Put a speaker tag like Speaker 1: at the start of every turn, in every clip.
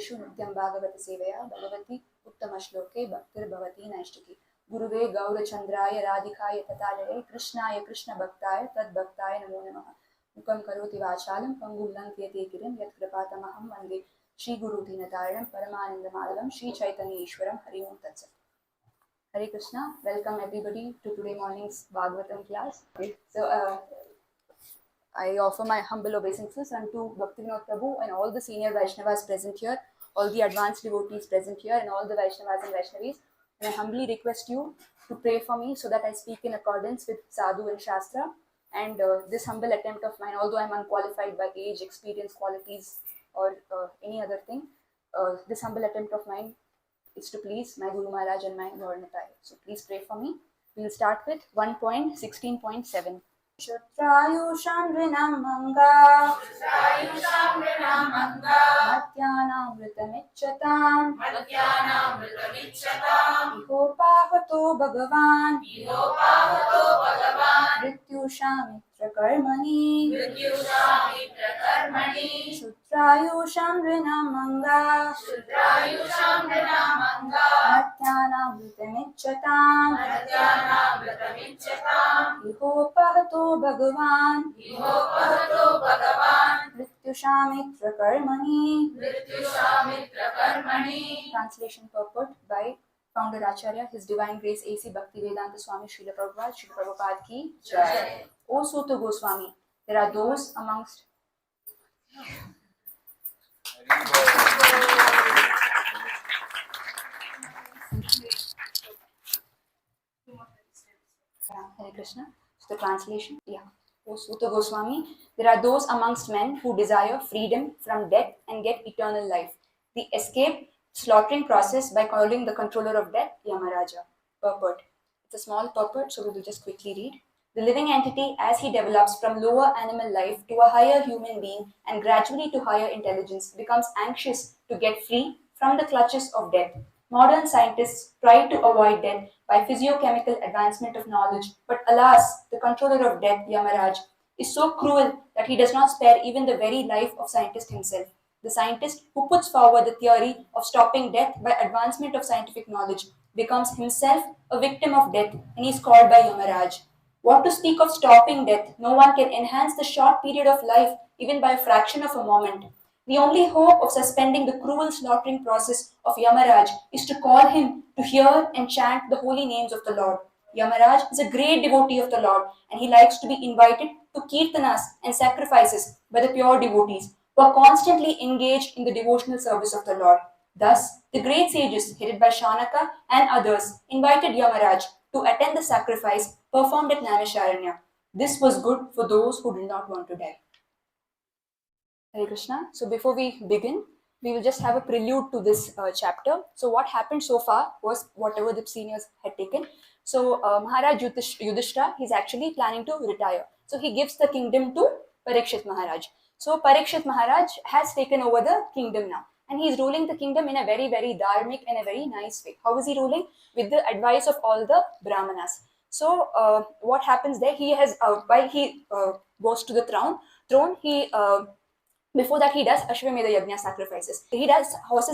Speaker 1: सर्वेषु नित्यं भागवतसेवया भगवती उत्तमश्लोके भक्तिर्भवती नैष्टिकी। गुरुवे गौरचन्द्राय राधिकाय तथालये कृष्णाय कृष्णभक्ताय तद्भक्ताय नमो नमः। मुखं करोति वाचालं पङ्गुं लङ्घयति गिरिं यत्कृपातमहं वन्दे श्रीगुरुदीनतारिणं परमानन्दमाधवं श्रीचैतन्येश्वरं हरि ओं तत्सत्। Hare Krishna, welcome everybody to today morning's Bhagavatam class. So, I offer my humble obeisances unto Bhaktivinoda Prabhu and all the senior Vaishnavas present here, all the advanced devotees present here, and all the Vaishnavas and Vaishnavis. And I humbly request you to pray for me so that I speak in accordance with Sadhu and Shastra. And this humble attempt of mine, although I am unqualified by age, experience, qualities, or any other thing, this humble attempt of mine is to please my Guru Maharaj and my Lord Nitai. So please pray for me. We will start with 1.16.7. Shutrayusham Rinamanga Matyanamritamicchatam Ihopahato Bhagavan Mrityushamitra Karmani Shutrayusham Rinamanga Matyanamritamicchatam Ihopahato Bhagavan Mrityushamitra Karmani. Translation purport by Founder Acharya, His Divine Grace A.C. Bhaktivedanta Swami Srila Prabhupada ki Jai. O Suta Goswami, there are those amongst Hare Krishna. So the translation, O Suta Goswami, there are those amongst men who desire freedom from death and get eternal life. The escape slaughtering process by calling the controller of death, Yamaraja. Purport. It's a small purport, so we will just quickly read. The living entity, as he develops from lower animal life to a higher human being and gradually to higher intelligence, becomes anxious to get free from the clutches of death. Modern scientists try to avoid death by physiochemical advancement of knowledge, but alas, the controller of death, Yamaraj, is so cruel that he does not spare even the very life of scientist himself. The scientist who puts forward the theory of stopping death by advancement of scientific knowledge becomes himself a victim of death and is called by Yamaraj. What to speak of stopping death? No one can enhance the short period of life even by a fraction of a moment. The only hope of suspending the cruel slaughtering process of Yamaraj is to call him to hear and chant the holy names of the Lord. Yamaraj is a great devotee of the Lord and he likes to be invited to kirtanas and sacrifices by the pure devotees who are constantly engaged in the devotional service of the Lord. Thus, the great sages, headed by Shanaka and others, invited Yamaraj to attend the sacrifice performed at Naimisharanya. This was good for those who did not want to die. Hare Krishna. So before we begin, we will just have a prelude to this chapter. So what happened so far was whatever the seniors had taken. So Maharaj Yudhishthira, he's actually planning to retire. So he gives the kingdom to Parikshit Maharaj. So Parikshit Maharaj has taken over the kingdom now. And he's ruling the kingdom in a very, very dharmic and a very nice way. How is he ruling? With the advice of all the Brahmanas. So what happens there? He has, while he goes to the throne, he before that, he does Ashwamedha Yajna sacrifices. He does horse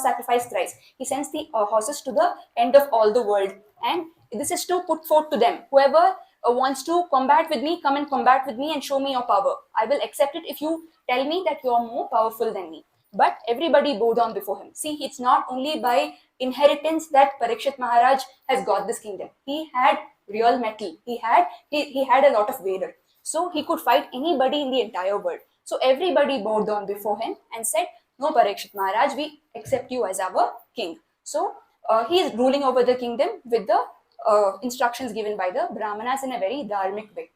Speaker 1: sacrifice thrice. He sends the horses to the end of all the world. And this is to put forth to them. Whoever wants to combat with me, come and combat with me and show me your power. I will accept it if you tell me that you are more powerful than me. But everybody bow down before him. See, it's not only by inheritance that Parikshit Maharaj has got this kingdom. He had real mettle. He had a lot of valor. So he could fight anybody in the entire world. So everybody bowed down before him and said, no, Parikshit Maharaj, we accept you as our king. So he is ruling over the kingdom with the instructions given by the Brahmanas in a very dharmic way.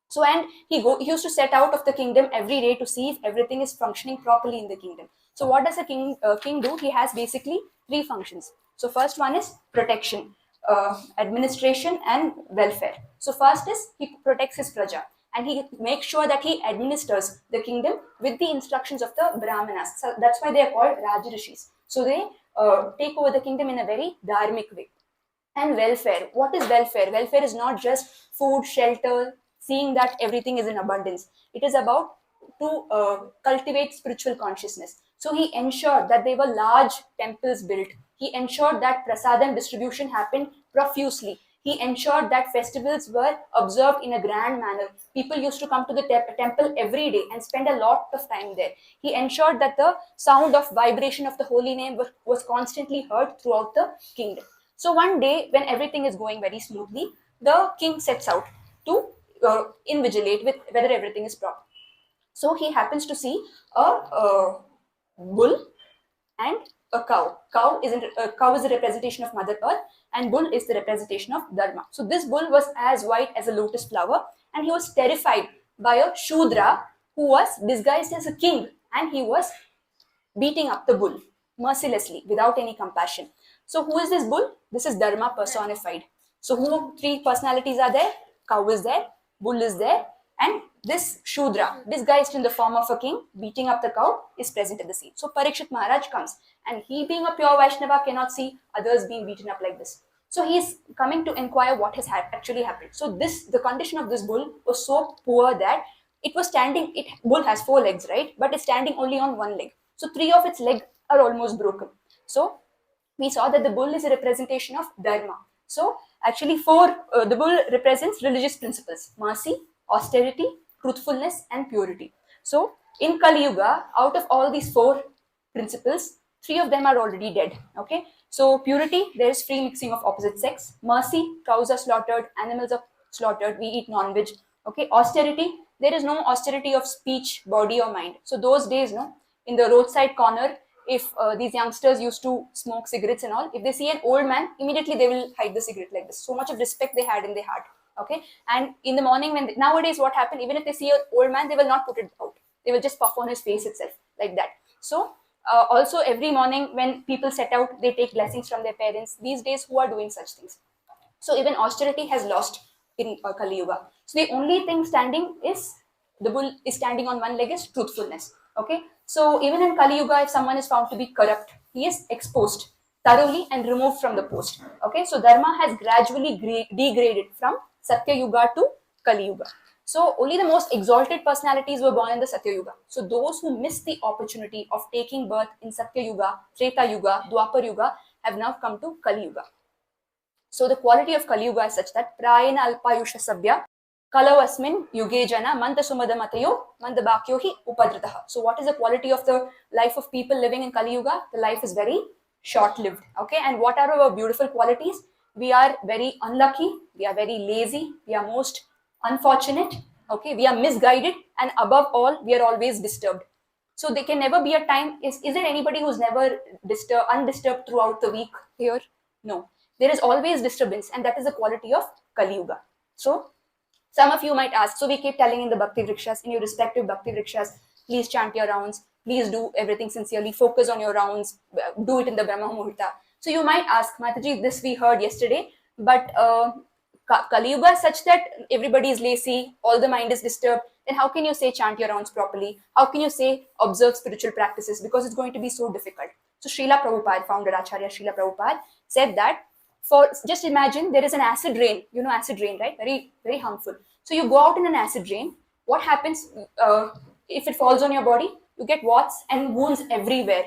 Speaker 1: So, and he used to set out of the kingdom every day to see if everything is functioning properly in the kingdom. So what does a king do? He has basically three functions. So first one is protection, administration and welfare. So first is he protects his praja. And he makes sure that he administers the kingdom with the instructions of the Brahmanas. So that's why they are called Rajarishis. So they take over the kingdom in a very dharmic way. And welfare. What is welfare? Welfare is not just food, shelter, seeing that everything is in abundance. It is about to cultivate spiritual consciousness. So he ensured that there were large temples built. He ensured that prasadam distribution happened profusely. He ensured that festivals were observed in a grand manner. People used to come to the temple every day and spend a lot of time there. He ensured that the sound of vibration of the holy name was constantly heard throughout the kingdom. So one day, when everything is going very smoothly, the king sets out to invigilate with whether everything is proper. So he happens to see a bull and a cow. Cow is a representation of Mother Earth, and bull is the representation of Dharma. So this bull was as white as a lotus flower, and he was terrified by a Shudra who was disguised as a king, and he was beating up the bull mercilessly without any compassion. So who is this bull? This is Dharma personified. So who three personalities are there? Cow is there, bull is there, and this Shudra, disguised in the form of a king, beating up the cow, is present in the scene. So Parikshit Maharaj comes, and he being a pure Vaishnava cannot see others being beaten up like this. So he is coming to inquire what has actually happened. So the condition of this bull was so poor that it was standing, bull has 4 legs, right? But it's standing only on 1 leg. So 3 of its legs are almost broken. So we saw that the bull is a representation of Dharma. So actually the bull represents religious principles: mercy, austerity, truthfulness, and purity. So in Kali Yuga, out of all these 4 principles, 3 of them are already dead. Okay. So purity, there is free mixing of opposite sex. Mercy, cows are slaughtered, animals are slaughtered, we eat non-veg. Okay. Austerity, there is no austerity of speech, body, or mind. So those days, no, in the roadside corner, if these youngsters used to smoke cigarettes and all, if they see an old man, immediately they will hide the cigarette like this. So much of respect they had in their heart. Okay. And in the morning, nowadays what happened, even if they see an old man, they will not put it out. They will just puff on his face itself like that. So also every morning when people set out, they take blessings from their parents. These days, who are doing such things? So even austerity has lost in Kali Yuga. So the only thing standing is, the bull is standing on 1 leg, is truthfulness. Okay. So even in Kali Yuga, if someone is found to be corrupt, he is exposed thoroughly and removed from the post. Okay. So Dharma has gradually degraded from Satya Yuga to Kali Yuga. So only the most exalted personalities were born in the Satya Yuga. So those who missed the opportunity of taking birth in Satya Yuga, Treta Yuga, Dwapar Yuga have now come to Kali Yuga. So the quality of Kali Yuga is such that Prayena Alpayusha Sabya Kalavasmin Yuge Jana Manda Sumadamatayo Mandabakyo hi Upadrataha. So what is the quality of the life of people living in Kali Yuga? The life is very short-lived. Okay, and what are our beautiful qualities? We are very unlucky, we are very lazy, we are most unfortunate, okay, we are misguided, and above all, we are always disturbed. So there can never be a time, is there anybody who's never undisturbed throughout the week here? No. There is always disturbance, and that is the quality of Kali Yuga. So some of you might ask, so we keep telling in the Bhakti Vrikshas, in your respective Bhakti Vrikshas, please chant your rounds, please do everything sincerely, focus on your rounds, do it in the Brahma Muhurta. So you might ask, Mataji, this we heard yesterday, but Kali Yuga is such that everybody is lazy, all the mind is disturbed, then how can you say chant your rounds properly? How can you say observe spiritual practices? Because it's going to be so difficult. So Srila Prabhupada, founder Acharya Srila Prabhupada, said that, just imagine there is an acid rain. You know acid rain, right? Very, very harmful. So you go out in an acid rain. What happens if it falls on your body? You get warts and wounds everywhere.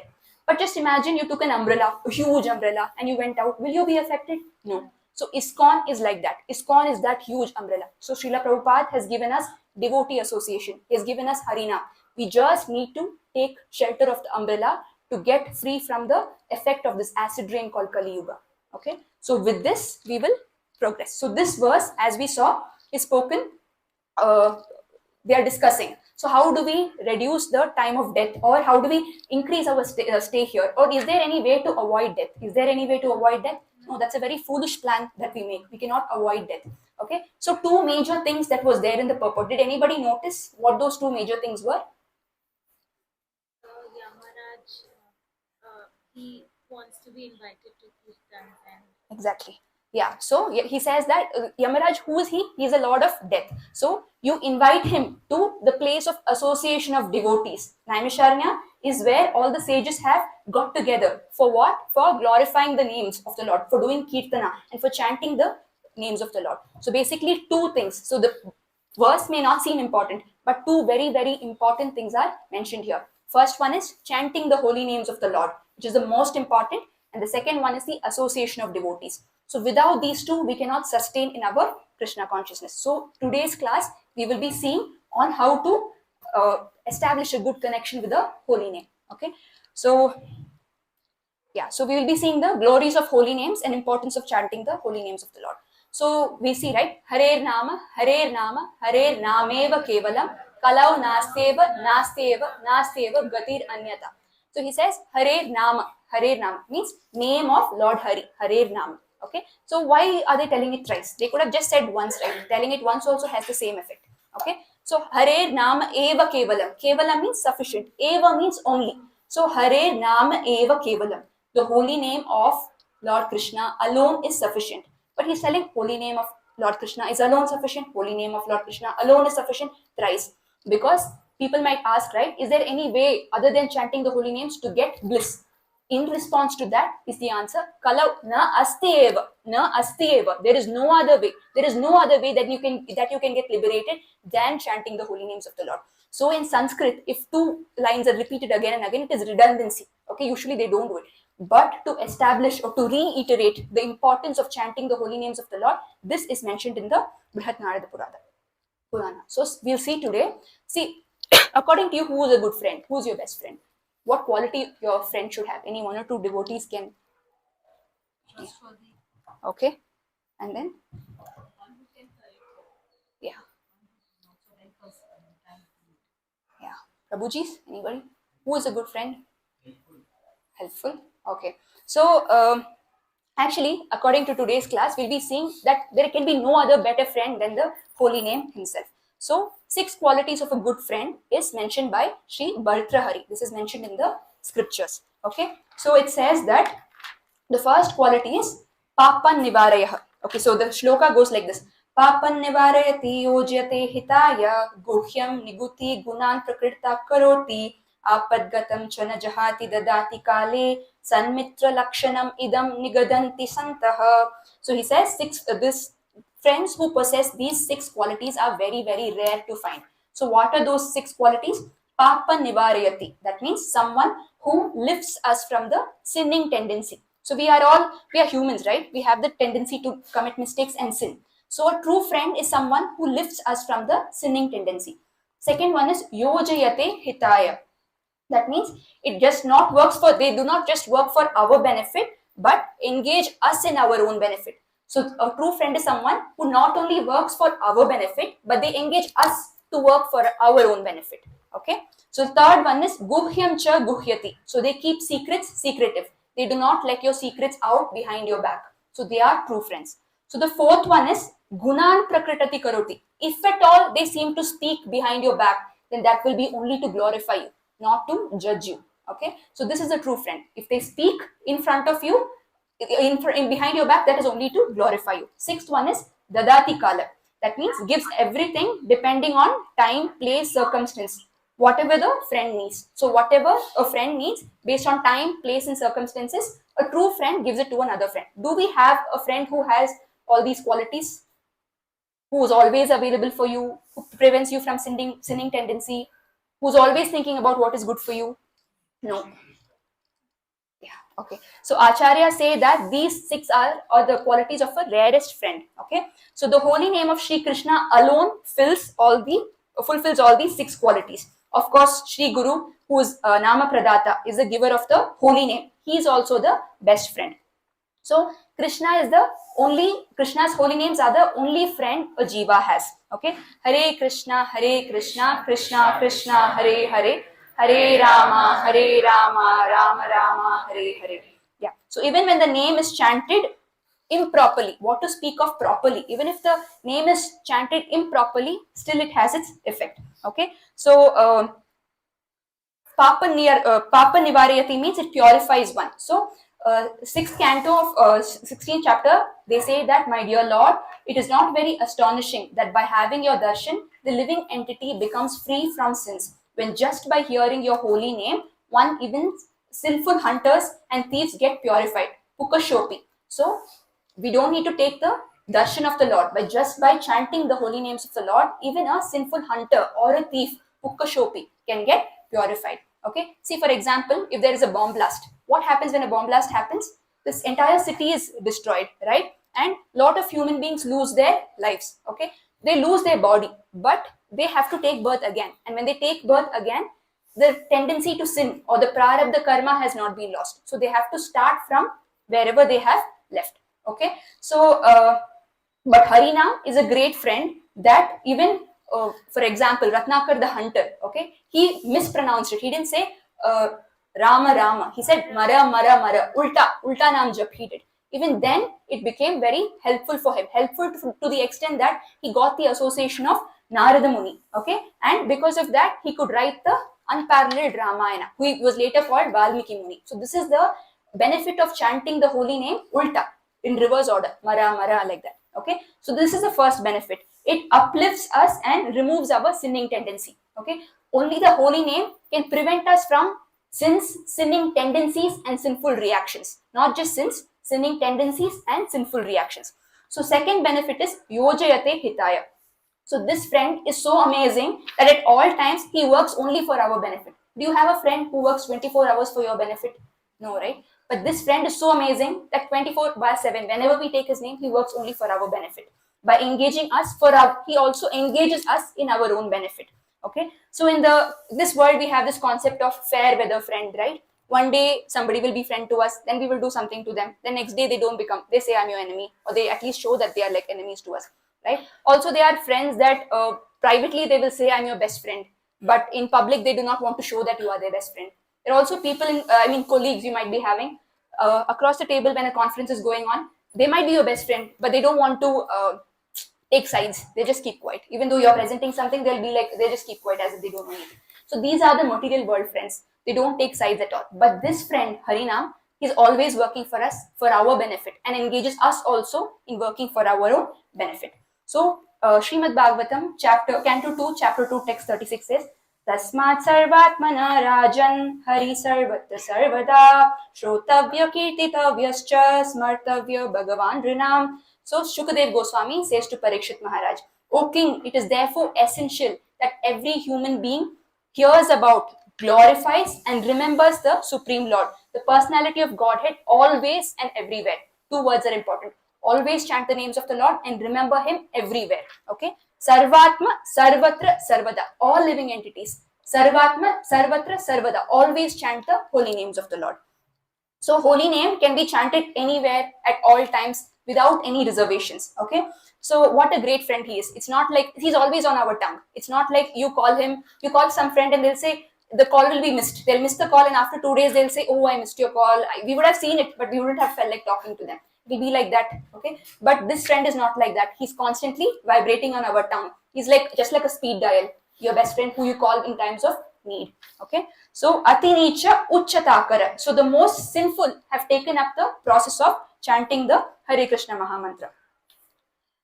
Speaker 1: But just imagine you took an umbrella, a huge umbrella, and you went out. Will you be affected? No. So ISKCON is like that. ISKCON is that huge umbrella. So Srila Prabhupada has given us devotee association. He has given us Harina. We just need to take shelter of the umbrella to get free from the effect of this acid rain called Kali Yuga. Okay. So with this, we will progress. So this verse, as we saw, is spoken, they are discussing. So how do we reduce the time of death, or how do we increase our stay here? Or is there any way to avoid death? Is there any way to avoid death? No, that's a very foolish plan that we make. We cannot avoid death. Okay. So 2 major things that was there in the purport. Did anybody notice what those 2 major things were?
Speaker 2: Yamaraj, he wants to be invited to Kirtan.
Speaker 1: Exactly. Yeah. So he says that Yamaraj, who is he? He is a lord of death. So you invite him to the place of association of devotees. Naimisharanya is where all the sages have got together. For what? For glorifying the names of the Lord, for doing Kirtana, and for chanting the names of the Lord. So basically 2 things. So the verse may not seem important, but 2 very, very important things are mentioned here. First one is chanting the holy names of the Lord, which is the most important, and the second one is the association of devotees. So without these two, we cannot sustain in our Krishna consciousness. So today's class, we will be seeing on how to establish a good connection with the holy name. Okay, so yeah, so we will be seeing the glories of holy names and importance of chanting the holy names of the Lord. So we see, right? Harer Nama, Harer Nameva Kevalam, Kalau Nasteva, Gatir Anyata. So he says Harer Nama means name of Lord Hari, Harer Nama. Okay, so why are they telling it thrice? They could have just said once, right? Telling it once also has the same effect. Okay, so Harer Nama Eva Kevalam. Kevalam means sufficient. Eva means only. So Harer Nama Eva Kevalam. The holy name of Lord Krishna alone is sufficient. But he's telling holy name of Lord Krishna is alone sufficient. Holy name of Lord Krishna alone is sufficient thrice. Because people might ask, right, is there any way other than chanting the holy names to get bliss? In response to that is the answer, Kalau na asti eva. There is no other way. There is no other way that you can get liberated than chanting the holy names of the Lord. So in Sanskrit, if two lines are repeated again and again, it is redundancy. Okay, usually they don't do it. But to establish or to reiterate the importance of chanting the holy names of the Lord, this is mentioned in the Brihat Narada Purana. So we'll see today. See, according to you, who is a good friend? Who's your best friend? What quality your friend should have? Any one or two devotees can. Okay, and then yeah. Prabhuji's, anybody? Who is a good friend? Helpful. Okay. So actually, according to today's class, we'll be seeing that there can be no other better friend than the holy name himself. So 6 qualities of a good friend is mentioned by Sri Bhartrahari. This is mentioned in the scriptures. Okay. So it says that the first quality is Papan Nivarayah. Okay. So the shloka goes like this. Papan Nivarayati yojyate hitaya guhyam niguti gunan prakrita karoti apadgatam chana jahati dadati kale sanmitra lakshanam idam nigadanti santaha. So he says this friends who possess these 6 qualities are very, very rare to find. So what are those 6 qualities? Papa Nivarayati. That means someone who lifts us from the sinning tendency. So we are humans, right? We have the tendency to commit mistakes and sin. So a true friend is someone who lifts us from the sinning tendency. Second one is Yojayate Hitaya. That means it just not works for, they do not just work for our benefit, but engage us in our own benefit. So a true friend is someone who not only works for our benefit, but they engage us to work for our own benefit. Okay. So third one is Guhyam cha guhyati. So they keep secrets secretive. They do not let your secrets out behind your back. So they are true friends. So the fourth one is Gunan prakritati karoti. If at all they seem to speak behind your back, then that will be only to glorify you, not to judge you. Okay. So this is a true friend. If they speak in front of you, in behind your back, that is only to glorify you. Sixth one is Dadati Kala. That means gives everything depending on time, place, circumstance. Whatever the friend needs. So whatever a friend needs based on time, place and circumstances, a true friend gives it to another friend. Do we have a friend who has all these qualities? Who is always available for you, who prevents you from sinning tendency, who's always thinking about what is good for you? No. Yeah, okay. So Acharya say that these 6 are the qualities of a rarest friend. Okay. So the holy name of Sri Krishna alone fulfills all these 6 qualities. Of course, Sri Guru, who is Nama Pradata, is the giver of the holy name. He is also the best friend. So Krishna's holy names are the only friend a jiva has. Okay. Hare Krishna, Krishna Krishna, Hare Hare, Hare Rama, Rama Rama, Hare Hare. Yeah. So even when the name is chanted improperly, what to speak of properly, even if the name is chanted improperly, still it has its effect. Okay. So Papa Nivarayati means it purifies one. So 6th canto of 16th chapter, they say that, my dear Lord, it is not very astonishing that by having your darshan, the living entity becomes free from sins. When just by hearing your holy name, even sinful hunters and thieves get purified. Pukashopi. So we don't need to take the darshan of the Lord. Just by chanting the holy names of the Lord, even a sinful hunter or a thief, Pukashopi, can get purified. Okay, see, for example, if there is a bomb blast, what happens when a bomb blast happens? This entire city is destroyed, right? And lot of human beings lose their lives. Okay, they lose their body, but they have to take birth again. And when they take birth again, the tendency to sin or the prarabdha karma has not been lost. So they have to start from wherever they have left. Okay, so but Harinam is a great friend that even, for example, Ratnakar the hunter, okay, he mispronounced it. He didn't say Rama Rama. He said Mara Mara Mara. Ulta Naam Jap he did. Even then, it became very helpful for him. Helpful to the extent that he got the association of Narada Muni. Okay, and because of that, he could write the unparalleled Ramayana, who was later called Valmiki Muni. So this is the benefit of chanting the holy name Ulta in reverse order, Mara Mara, like that. Okay, so this is the first benefit. It uplifts us and removes our sinning tendency. Okay, only the holy name can prevent us from sins, sinning tendencies, and sinful reactions. Not just sins, sinning tendencies and sinful reactions. So second benefit is Yojayate Hitaya. So this friend is so amazing that at all times he works only for our benefit. Do you have a friend who works 24 hours for your benefit? No, right? But this friend is so amazing that 24/7, whenever we take his name, he works only for our benefit. By engaging us he also engages us in our own benefit. Okay. So in this world, we have this concept of fair weather friend, right? One day somebody will be friend to us, then we will do something to them. The next day they say I'm your enemy, or they at least show that they are like enemies to us, right? Also, they are friends that privately they will say I'm your best friend, but in public they do not want to show that you are their best friend. There are also people colleagues you might be having across the table when a conference is going on. They might be your best friend, but they don't want to take sides. They just keep quiet. Even though you're presenting something, they'll be like, they just keep quiet as if they don't know anything. So these are the material world friends. They don't take sides at all. But this friend, Harinam, is always working for us, for our benefit, and engages us also in working for our own benefit. So, Srimad Bhagavatam, Canto 2, Chapter 2, Text 36 says, Tasmat sarvatmana rajan hari sarvatra sarvada shrotavya kirtitavyascha smartavya bhagavan rinam. So Shukadev Goswami says to Parikshit Maharaj, O king, it is therefore essential that every human being hears about, glorifies and remembers the Supreme Lord, the personality of Godhead, always and everywhere. Two words are important. Always chant the names of the Lord and remember him everywhere. Okay. Sarvatma, Sarvatra, Sarvada. All living entities. Sarvatma, Sarvatra, Sarvada. Always chant the holy names of the Lord. So holy name can be chanted anywhere at all times without any reservations. Okay. So what a great friend he is. It's not like he's always on our tongue. It's not like you call some friend and they'll say the call will be missed. They'll miss the call and after 2 days they'll say, oh, I missed your call. We would have seen it, but we wouldn't have felt like talking to them. It'll be like that. Okay. But this friend is not like that. He's constantly vibrating on our tongue. He's like just like a speed dial. Your best friend who you call in times of need. Okay. So ati nicha uchatakara. So the most sinful have taken up the process of chanting the Hare Krishna Mahamantra.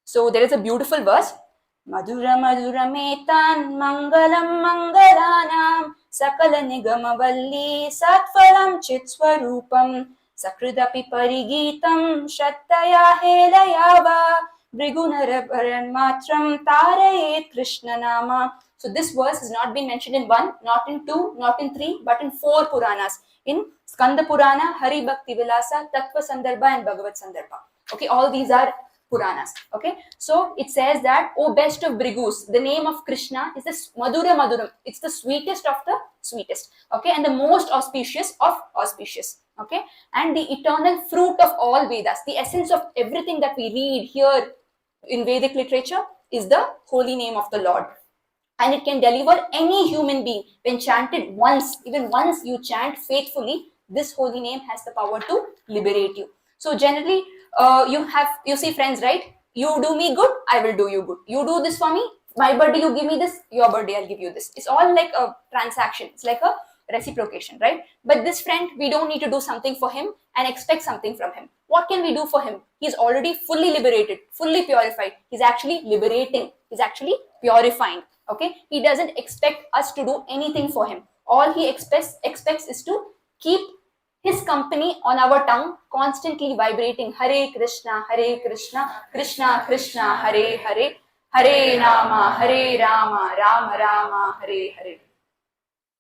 Speaker 1: So there is a beautiful verse. Madhura Madhura Metan Mangalam Mangalanam Sakala Nigama Valli Satvaram Chitswarupam Sakridapi Parigitam Shattaya Helayava Brigunarabaran Matram Tarayet Krishna Nama. So this verse has not been mentioned in 1, not in 2, not in 3, but in 4 Puranas. In Skanda Purana, Hari Bhakti Vilasa, Tattva Sandarbha and Bhagavad Sandarbha. Okay, all these are Puranas. Okay, so it says that, O best of Brigus, the name of Krishna is the Madhura Madhuram. It's the sweetest of the sweetest. Okay, and the most auspicious of auspicious. Okay, and the eternal fruit of all Vedas, the essence of everything that we read here in Vedic literature is the holy name of the Lord. And it can deliver any human being when chanted once, even once you chant faithfully, this holy name has the power to liberate you. So generally, you see friends, right? You do me good, I will do you good. You do this for me, my birthday you give me this, your birthday I'll give you this. It's all like a transaction. It's like a reciprocation, right? But this friend, we don't need to do something for him and expect something from him. What can we do for him? He's already fully liberated, fully purified. He's actually liberating. He's actually purifying. Okay, he doesn't expect us to do anything for him. All he expects is to keep his company on our tongue, constantly vibrating Hare Krishna, Krishna Krishna, Hare Hare, Hare Rama, Rama Rama, Hare Hare.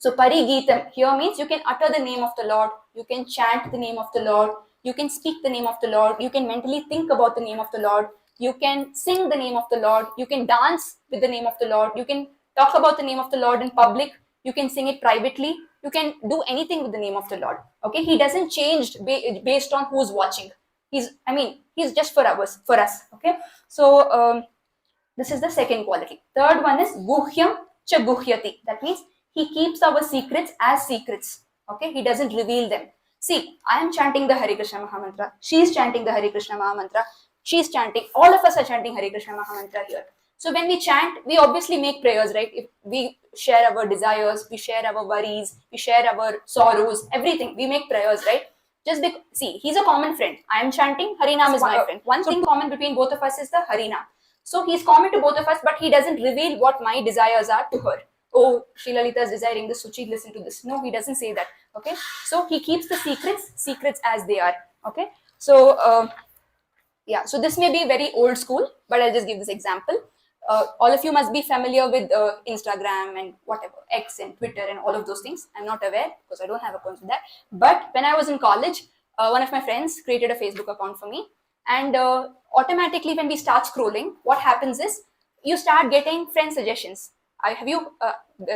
Speaker 1: So Parigeetam here means you can utter the name of the Lord, you can chant the name of the Lord, you can speak the name of the Lord, you can mentally think about the name of the Lord, you can sing the name of the Lord, you can dance with the name of the Lord, you can talk about the name of the Lord in public, you can sing it privately, you can do anything with the name of the Lord. Okay, he doesn't change based on who's watching. He's just for us. Okay, so this is the second quality. Third one is guhyam cha guhyati. That means he keeps our secrets as secrets. Okay, he doesn't reveal them. See, I am chanting the Hare Krishna Mahamantra. She is chanting the Hare Krishna Mahamantra. She is chanting. All of us are chanting Hare Krishna Mahamantra here. So when we chant, we obviously make prayers, right? If we share our desires, we share our worries, we share our sorrows, everything. We make prayers, right? Just because, see, he's a common friend. I am chanting, Harinam is my friend. One thing common between both of us is the Harinam. So he's common to both of us, but he doesn't reveal what my desires are to her. Oh, Sri Lalita is desiring this, Suchi, listen to this. No, he doesn't say that. Okay, so he keeps the secrets as they are. Okay, so yeah, so this may be very old school, but I'll just give this example. All of you must be familiar with Instagram and whatever, X and Twitter and all of those things. I'm not aware because I don't have accounts with that. But when I was in college, one of my friends created a Facebook account for me. And automatically when we start scrolling, what happens is you start getting friend suggestions. Have you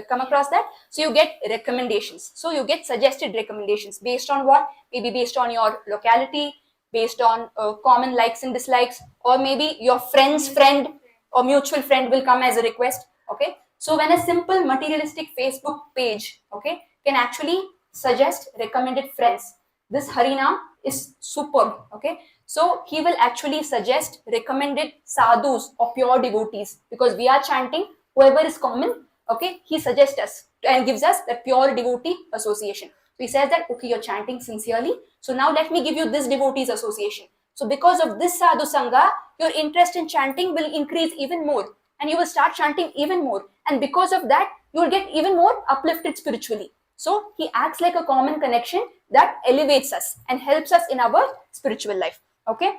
Speaker 1: come across that? So you get recommendations. So you get suggested recommendations based on what? Maybe based on your locality, based on common likes and dislikes, or maybe your friend's friend or mutual friend will come as a request. Okay, so when a simple materialistic Facebook page, okay, can actually suggest recommended friends, this Harinam is superb. Okay, so he will actually suggest recommended sadhus or pure devotees, because we are chanting whoever is common. Okay, he suggests us and gives us that pure devotee association. So he says that, okay, you're chanting sincerely, so now let me give you this devotees association. So because of this sadhu sangha, your interest in chanting will increase even more, and you will start chanting even more, and because of that you will get even more uplifted spiritually. So he acts like a common connection that elevates us and helps us in our spiritual life. Okay,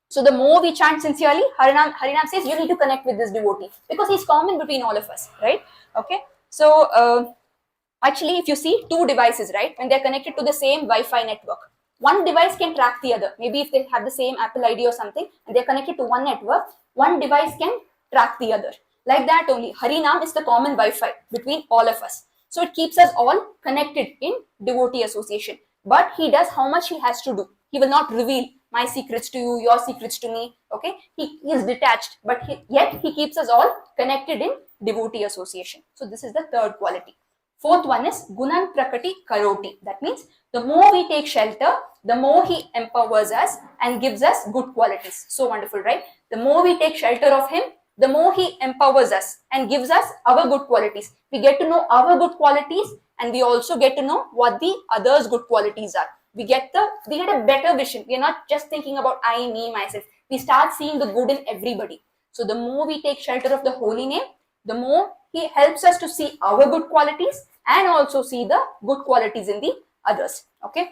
Speaker 1: so the more we chant sincerely, Harinam says you need to connect with this devotee because he's common between all of us, right? Okay, so actually if you see two devices, right, when they're connected to the same Wi-Fi network, one device can track the other. Maybe if they have the same Apple ID or something and they're connected to one network, one device can track the other. Like that only, Harinam is the common Wi-Fi between all of us. So it keeps us all connected in devotee association. But he does how much he has to do. He will not reveal my secrets to you, your secrets to me. Okay, he is detached, but yet he keeps us all connected in devotee association. So this is the third quality. Fourth one is Gunan Prakati Karoti. That means the more we take shelter, the more he empowers us and gives us good qualities. So wonderful, right? The more we take shelter of him, the more he empowers us and gives us our good qualities. We get to know our good qualities, and we also get to know what the others' good qualities are. We get a better vision. We are not just thinking about I, me, myself. We start seeing the good in everybody. So the more we take shelter of the holy name, the more he helps us to see our good qualities and also see the good qualities in the others. Okay,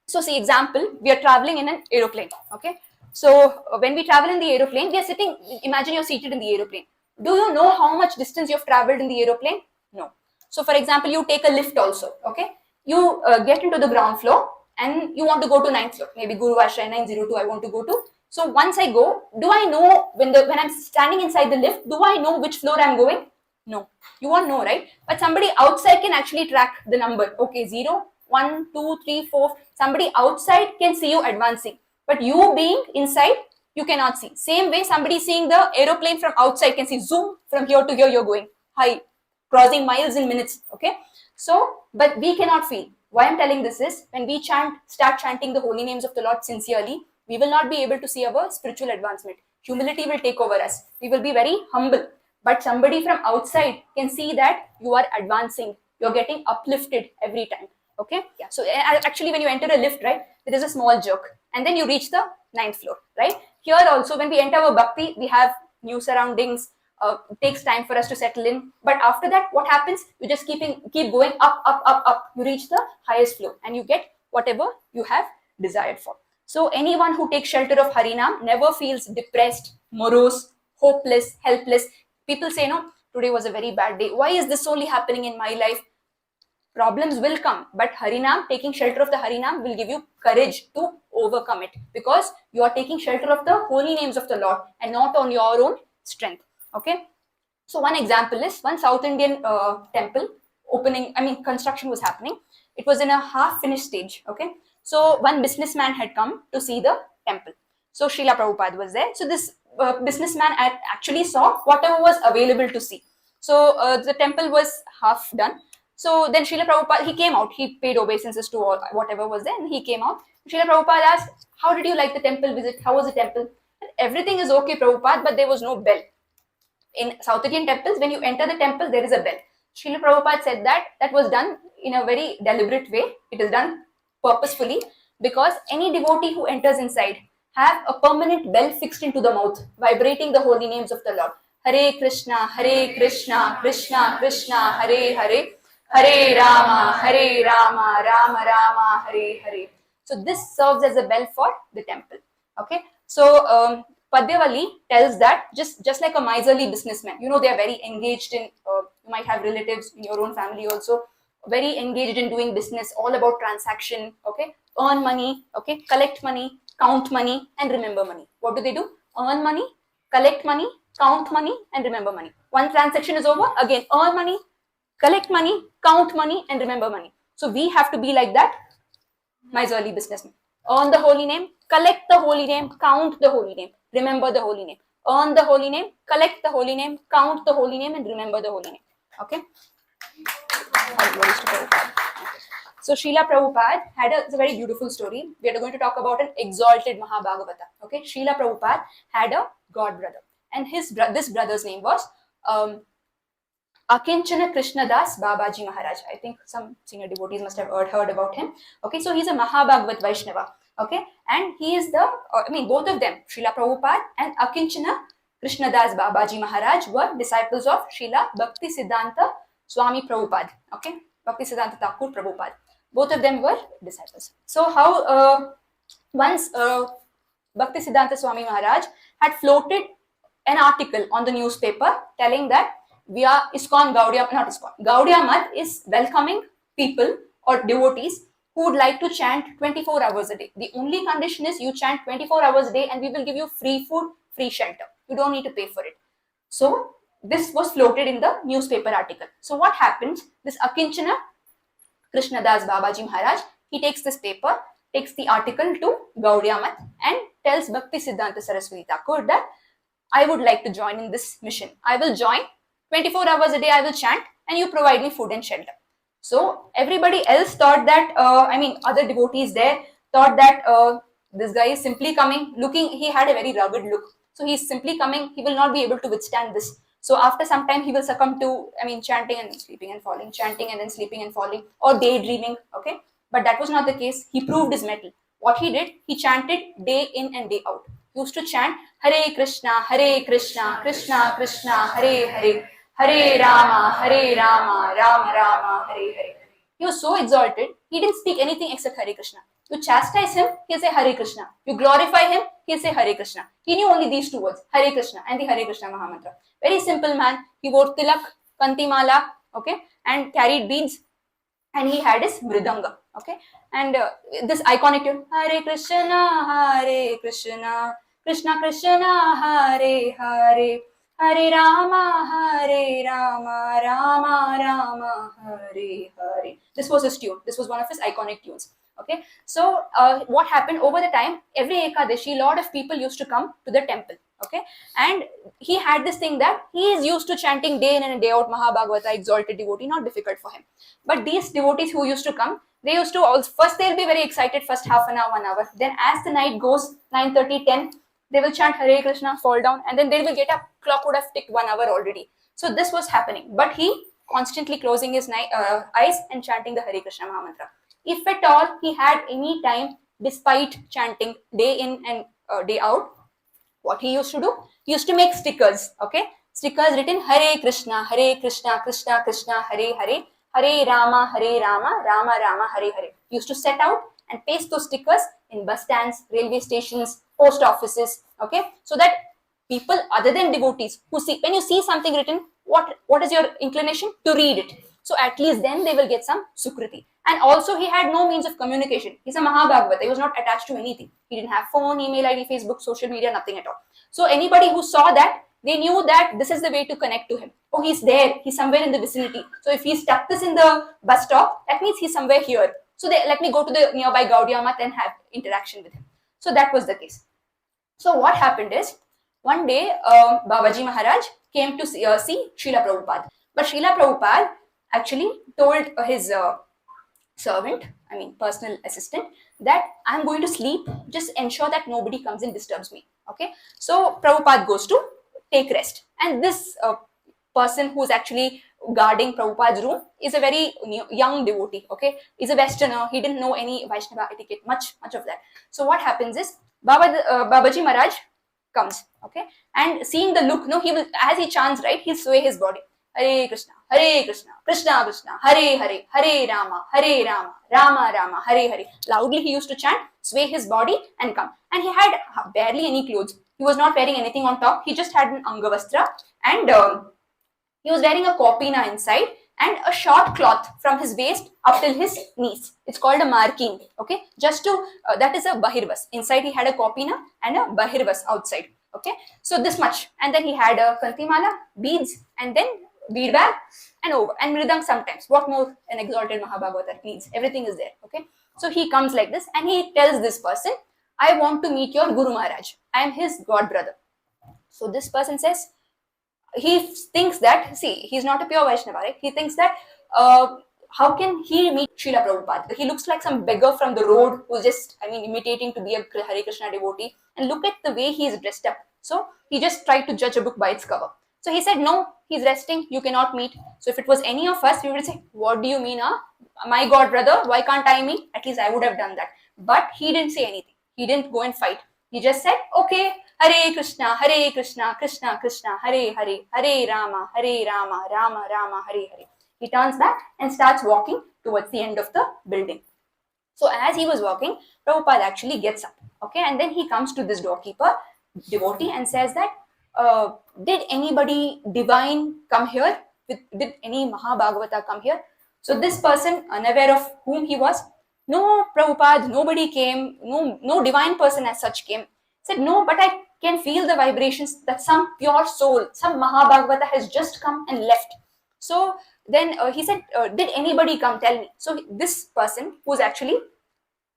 Speaker 1: so see example, we are traveling in an aeroplane. Okay, so when we travel in the aeroplane, we are sitting, imagine you're seated in the aeroplane. Do you know how much distance you've traveled in the aeroplane? No. So for example, you take a lift also. Okay, you get into the ground floor and you want to go to 9th floor, maybe Guru Ashray 902 I want to go to. So once I go, do I know when I'm standing inside the lift, do I know which floor I'm going? No, you won't know, right? But somebody outside can actually track the number. Okay, 0, 1, 2, 3, 4. Somebody outside can see you advancing, but you being inside, you cannot see. Same way, somebody seeing the aeroplane from outside can see zoom from here to here you're going high, crossing miles in minutes. Okay, so but we cannot feel. Why I'm telling this is, when we start chanting the holy names of the Lord sincerely, we will not be able to see our spiritual advancement. Humility will take over us. We will be very humble. But somebody from outside can see that you are advancing. You're getting uplifted every time. Okay? Yeah. So actually when you enter a lift, right, there is a small jerk. And then you reach the 9th floor, right? Here also, when we enter our bhakti, we have new surroundings. It takes time for us to settle in. But after that, what happens? You just keep going up, up, up, up. You reach the highest floor and you get whatever you have desired for. So anyone who takes shelter of Harinam never feels depressed, morose, hopeless, helpless. People say, no, today was a very bad day. Why is this only happening in my life? problems will come, but Harinam, taking shelter of the Harinam, will give you courage to overcome it, because you are taking shelter of the holy names of the Lord and not on your own strength. Okay. So one example is one South Indian temple construction was happening. It was in a half finished stage. Okay. So one businessman had come to see the temple. So Srila Prabhupada was there. So this businessman actually saw whatever was available to see. So the temple was half done. So then Srila Prabhupada, he came out. He paid obeisances to all, whatever was there, and he came out. Srila Prabhupada asked, how did you like the temple visit? How was the temple? Everything is okay, Prabhupada, but there was no bell. In South Indian temples, when you enter the temple, there is a bell. Srila Prabhupada said that was done in a very deliberate way. It is done purposefully, because any devotee who enters inside have a permanent bell fixed into the mouth, vibrating the holy names of the Lord. Hare Krishna, Krishna Krishna, Hare Hare, Hare Rama, Rama Rama, Hare Hare. So this serves as a bell for the temple. Okay. So Padyavali tells that just like a miserly businessman, they are very engaged in, you might have relatives in your own family also, very engaged in doing business, all about transaction, okay, earn money, okay, collect money, count money, and remember money. What do they do? Earn money, collect money, count money, and remember money. One transaction is over, again, earn money, collect money, count money, and remember money. So we have to be like that miserly businessman. Earn the holy name, collect the holy name, count the holy name, remember the holy name. Earn the holy name, collect the holy name, count the holy name, and remember the holy name. Okay? So Srila Prabhupada had it's a very beautiful story. We are going to talk about an exalted Mahabhagavata. Okay? Srila Prabhupada had a god brother, and this brother's name was Akinchana Krishnadas Babaji Maharaj. I think some senior devotees must have heard about him. Okay, so he's a Mahabhagavat Vaishnava. Okay, and he is both of them, Srila Prabhupada and Akinchana Krishnadas Babaji Maharaj, were disciples of Srila Bhaktisiddhanta Swami Prabhupada. Okay, Bhaktisiddhanta Thakur Prabhupada. Both of them were disciples. So how once Bhaktisiddhanta Swami Maharaj had floated an article on the newspaper telling that Gaudiya Math is welcoming people or devotees who would like to chant 24 hours a day. The only condition is you chant 24 hours a day and we will give you free food, free shelter. You don't need to pay for it. So this was floated in the newspaper article. So what happens? This Akinchana Krishnadas Babaji Maharaj, he takes this paper, takes the article to Gaudiya Math and tells Bhaktisiddhanta Saraswati Thakur that I would like to join in this mission. I will join. 24 hours a day I will chant and you provide me food and shelter. So everybody else thought that, other devotees there thought that this guy is simply coming, he had a very rugged look. So he's simply coming, he will not be able to withstand this. So after some time he will succumb to, chanting and sleeping and falling, chanting and then sleeping and falling, or daydreaming, okay? But that was not the case. He proved his mettle. What he did, he chanted day in and day out. He used to chant Hare Krishna, Krishna Krishna, Hare Hare, Hare Rama, Rama Rama, Hare Hare. He was so exalted, he didn't speak anything except Hare Krishna. You chastise him, he'll say Hare Krishna. You glorify him, he'll say Hare Krishna. He knew only these two words, Hare Krishna and the Hare Krishna Mahamantra. Very simple man. He wore tilak, kantimala, okay, and carried beads, and he had his mridanga, okay. And this iconic tune, Hare Krishna, Krishna Krishna, Hare Hare, Hare Rama, Rama Rama, Hare Hare. This was his tune. This was one of his iconic tunes. Okay. So what happened over the time, every Ekadashi, a lot of people used to come to the temple. Okay. And he had this thing that he is used to chanting day in and day out Mahabhagavata, exalted devotee, not difficult for him. But these devotees who used to come, they used to also, first they'll be very excited, first half an hour, 1 hour. Then as the night goes, 9:30, 10, they will chant Hare Krishna, fall down, and then they will get up. Clock would have ticked 1 hour already. So this was happening. But he constantly closing his eyes and chanting the Hare Krishna Mahamantra. If at all he had any time, despite chanting day in and day out, what he used to do? He used to make stickers, okay? Stickers written Hare Krishna, Krishna Krishna, Hare Hare, Hare Rama, Rama Rama, Hare Hare. He used to set out and paste those stickers in bus stands, railway stations, post offices, okay? So that people other than devotees who see, when you see something written, what is your inclination? To read it. So at least then they will get some Sukriti. And also he had no means of communication. He's a Mahabhagavata. He was not attached to anything. He didn't have phone, email ID, Facebook, social media, nothing at all. So anybody who saw that, they knew that this is the way to connect to him. Oh, he's there. He's somewhere in the vicinity. So if he stuck this in the bus stop, that means he's somewhere here. So let me go to the nearby Gaudiya Math and have interaction with him. So that was the case. So what happened is, one day Babaji Maharaj came to see Srila Prabhupada. But Srila Prabhupada actually told his servant, I mean personal assistant, that I'm going to sleep, just ensure that nobody comes and disturbs me. Okay, so Prabhupada goes to take rest, and this person who's actually guarding Prabhupada's room is a very young devotee. Okay, he's a Westerner. He didn't know any Vaishnava etiquette, much of that. So what happens is, Babaji Maharaj comes, okay, and seeing the look, no, he will, as he chants, right, he'll sway his body. Hare Krishna, Krishna Krishna, Hare Hare, Hare Rama, Rama Rama, Hare Hare. Loudly he used to chant, sway his body and come. And he had barely any clothes. He was not wearing anything on top. He just had an Angavastra, and he was wearing a kopina inside and a short cloth from his waist up till his knees. It's called a marking, okay? Just to, that is a bahirvas. Inside he had a kopina and a bahirvas outside, okay? So this much. And then he had a kantimala, beads, and then bead bag and over. And mridang sometimes. What more an exalted Mahabhagavata needs? Everything is there, okay? So he comes like this and he tells this person, I want to meet your Guru Maharaj. I am his god brother. So this person says, he thinks that, see, he's not a pure Vaishnava, right? He thinks that, how can he meet Srila Prabhupada? He looks like some beggar from the road who's just, imitating to be a Hare Krishna devotee. And look at the way he is dressed up. So he just tried to judge a book by its cover. So he said, no, he's resting, you cannot meet. So if it was any of us, we would say, what do you mean, my god brother, why can't I meet? At least I would have done that. But he didn't say anything. He didn't go and fight. He just said, okay, Hare Krishna, Krishna Krishna, Hare Hare, Hare Rama, Rama Rama, Hare Hare. He turns back and starts walking towards the end of the building. So as he was walking, Prabhupada actually gets up, okay, and then he comes to this doorkeeper devotee and says that, did anybody divine come here? Did any Mahabhagavata come here? So this person, unaware of whom he was, no, Prabhupada, nobody came, no divine person as such came. Said, no, but I can feel the vibrations that some pure soul, some Mahabhagavata has just come and left. So then he said, did anybody come? Tell me. So this person who's actually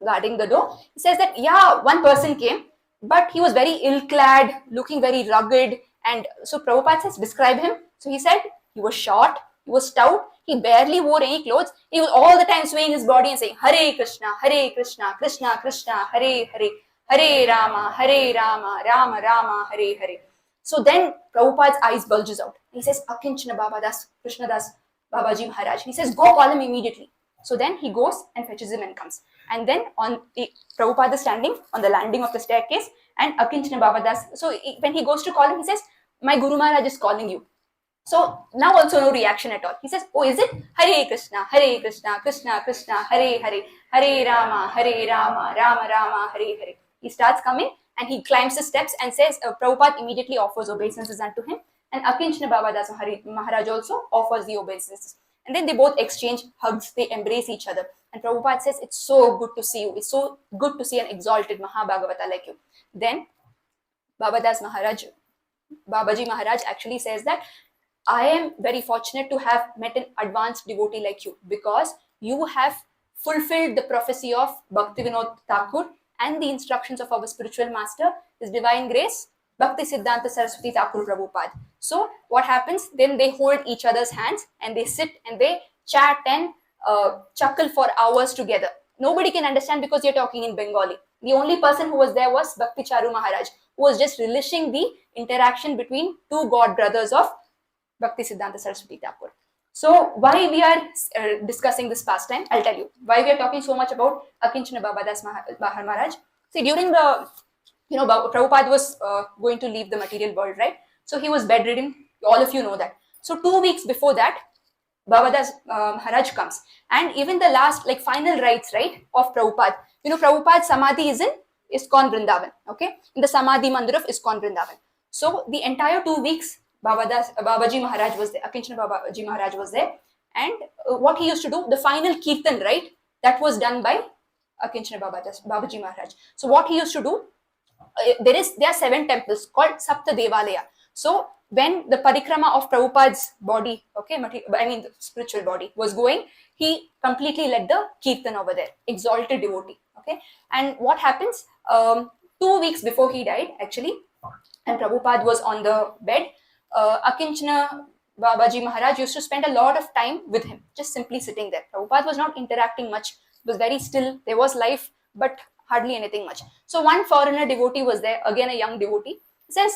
Speaker 1: guarding the door, he says that, yeah, one person came, but he was very ill-clad, looking very rugged. And so Prabhupada says, describe him. So he said, he was short, he was stout, he barely wore any clothes. He was all the time swaying his body and saying, Hare Krishna, Krishna Krishna, Hare Hare, Hare Rama, Rama Rama, Hare Hare. So then Prabhupada's eyes bulges out. He says, Akinchana Babadas, Krishnadas, Babaji Maharaj. He says, go call him immediately. So then he goes and fetches him and comes. And then Prabhupada is standing on the landing of the staircase, and Akinchana Babadas. So when he goes to call him, he says, my Guru Maharaj is calling you. So now also no reaction at all. He says, oh, is it? Hare Krishna, Krishna Krishna, Hare Hare, Hare Rama, Rama Rama, Hare Hare. He starts coming and he climbs the steps and says, Prabhupada immediately offers obeisances unto him, and Akinchana Babadas Maharaj also offers the obeisances. And then they both exchange hugs, they embrace each other. And Prabhupada says, it's so good to see you. It's so good to see an exalted Mahabhagavata like you. Then Babaji Maharaj actually says that, I am very fortunate to have met an advanced devotee like you, because you have fulfilled the prophecy of Bhaktivinoda Thakur and the instructions of our spiritual master, His Divine Grace, Bhakti Siddhanta Saraswati Thakur Prabhupada. So what happens? Then they hold each other's hands and they sit and they chat and chuckle for hours together. Nobody can understand because you're talking in Bengali. The only person who was there was Bhakti Charu Maharaj, who was just relishing the interaction between two god brothers of Bhakti Siddhanta Saraswati Thakur. So why we are discussing this pastime, I'll tell you. Why we are talking so much about Akinchana Babadas Maharaj. See, during the, Prabhupada was going to leave the material world, right? So he was bedridden. All of you know that. So 2 weeks before that, Babadas Maharaj comes. And even the last, final rites, right, of Prabhupada. Prabhupada's Samadhi is in ISKCON Vrindavan, okay? In the Samadhi Mandir of ISKCON Vrindavan. So the entire 2 weeks, Babaji Maharaj was there, Akinchana Babaji Maharaj was there, And what he used to do, the final kirtan, right, that was done by Akinchana Babaji Maharaj. So what he used to do, there are 7 temples called Sapta Devalaya. So when the parikrama of Prabhupada's body, okay, I mean the spiritual body was going, he completely led the kirtan over there, exalted devotee. Okay, and what happens? 2 weeks before he died, actually, and Prabhupada was on the bed, Akinchana Babaji Maharaj used to spend a lot of time with him, just simply sitting there. Prabhupada was not interacting much, it was very still, there was life, but hardly anything much. So one foreigner devotee was there, again a young devotee, he says,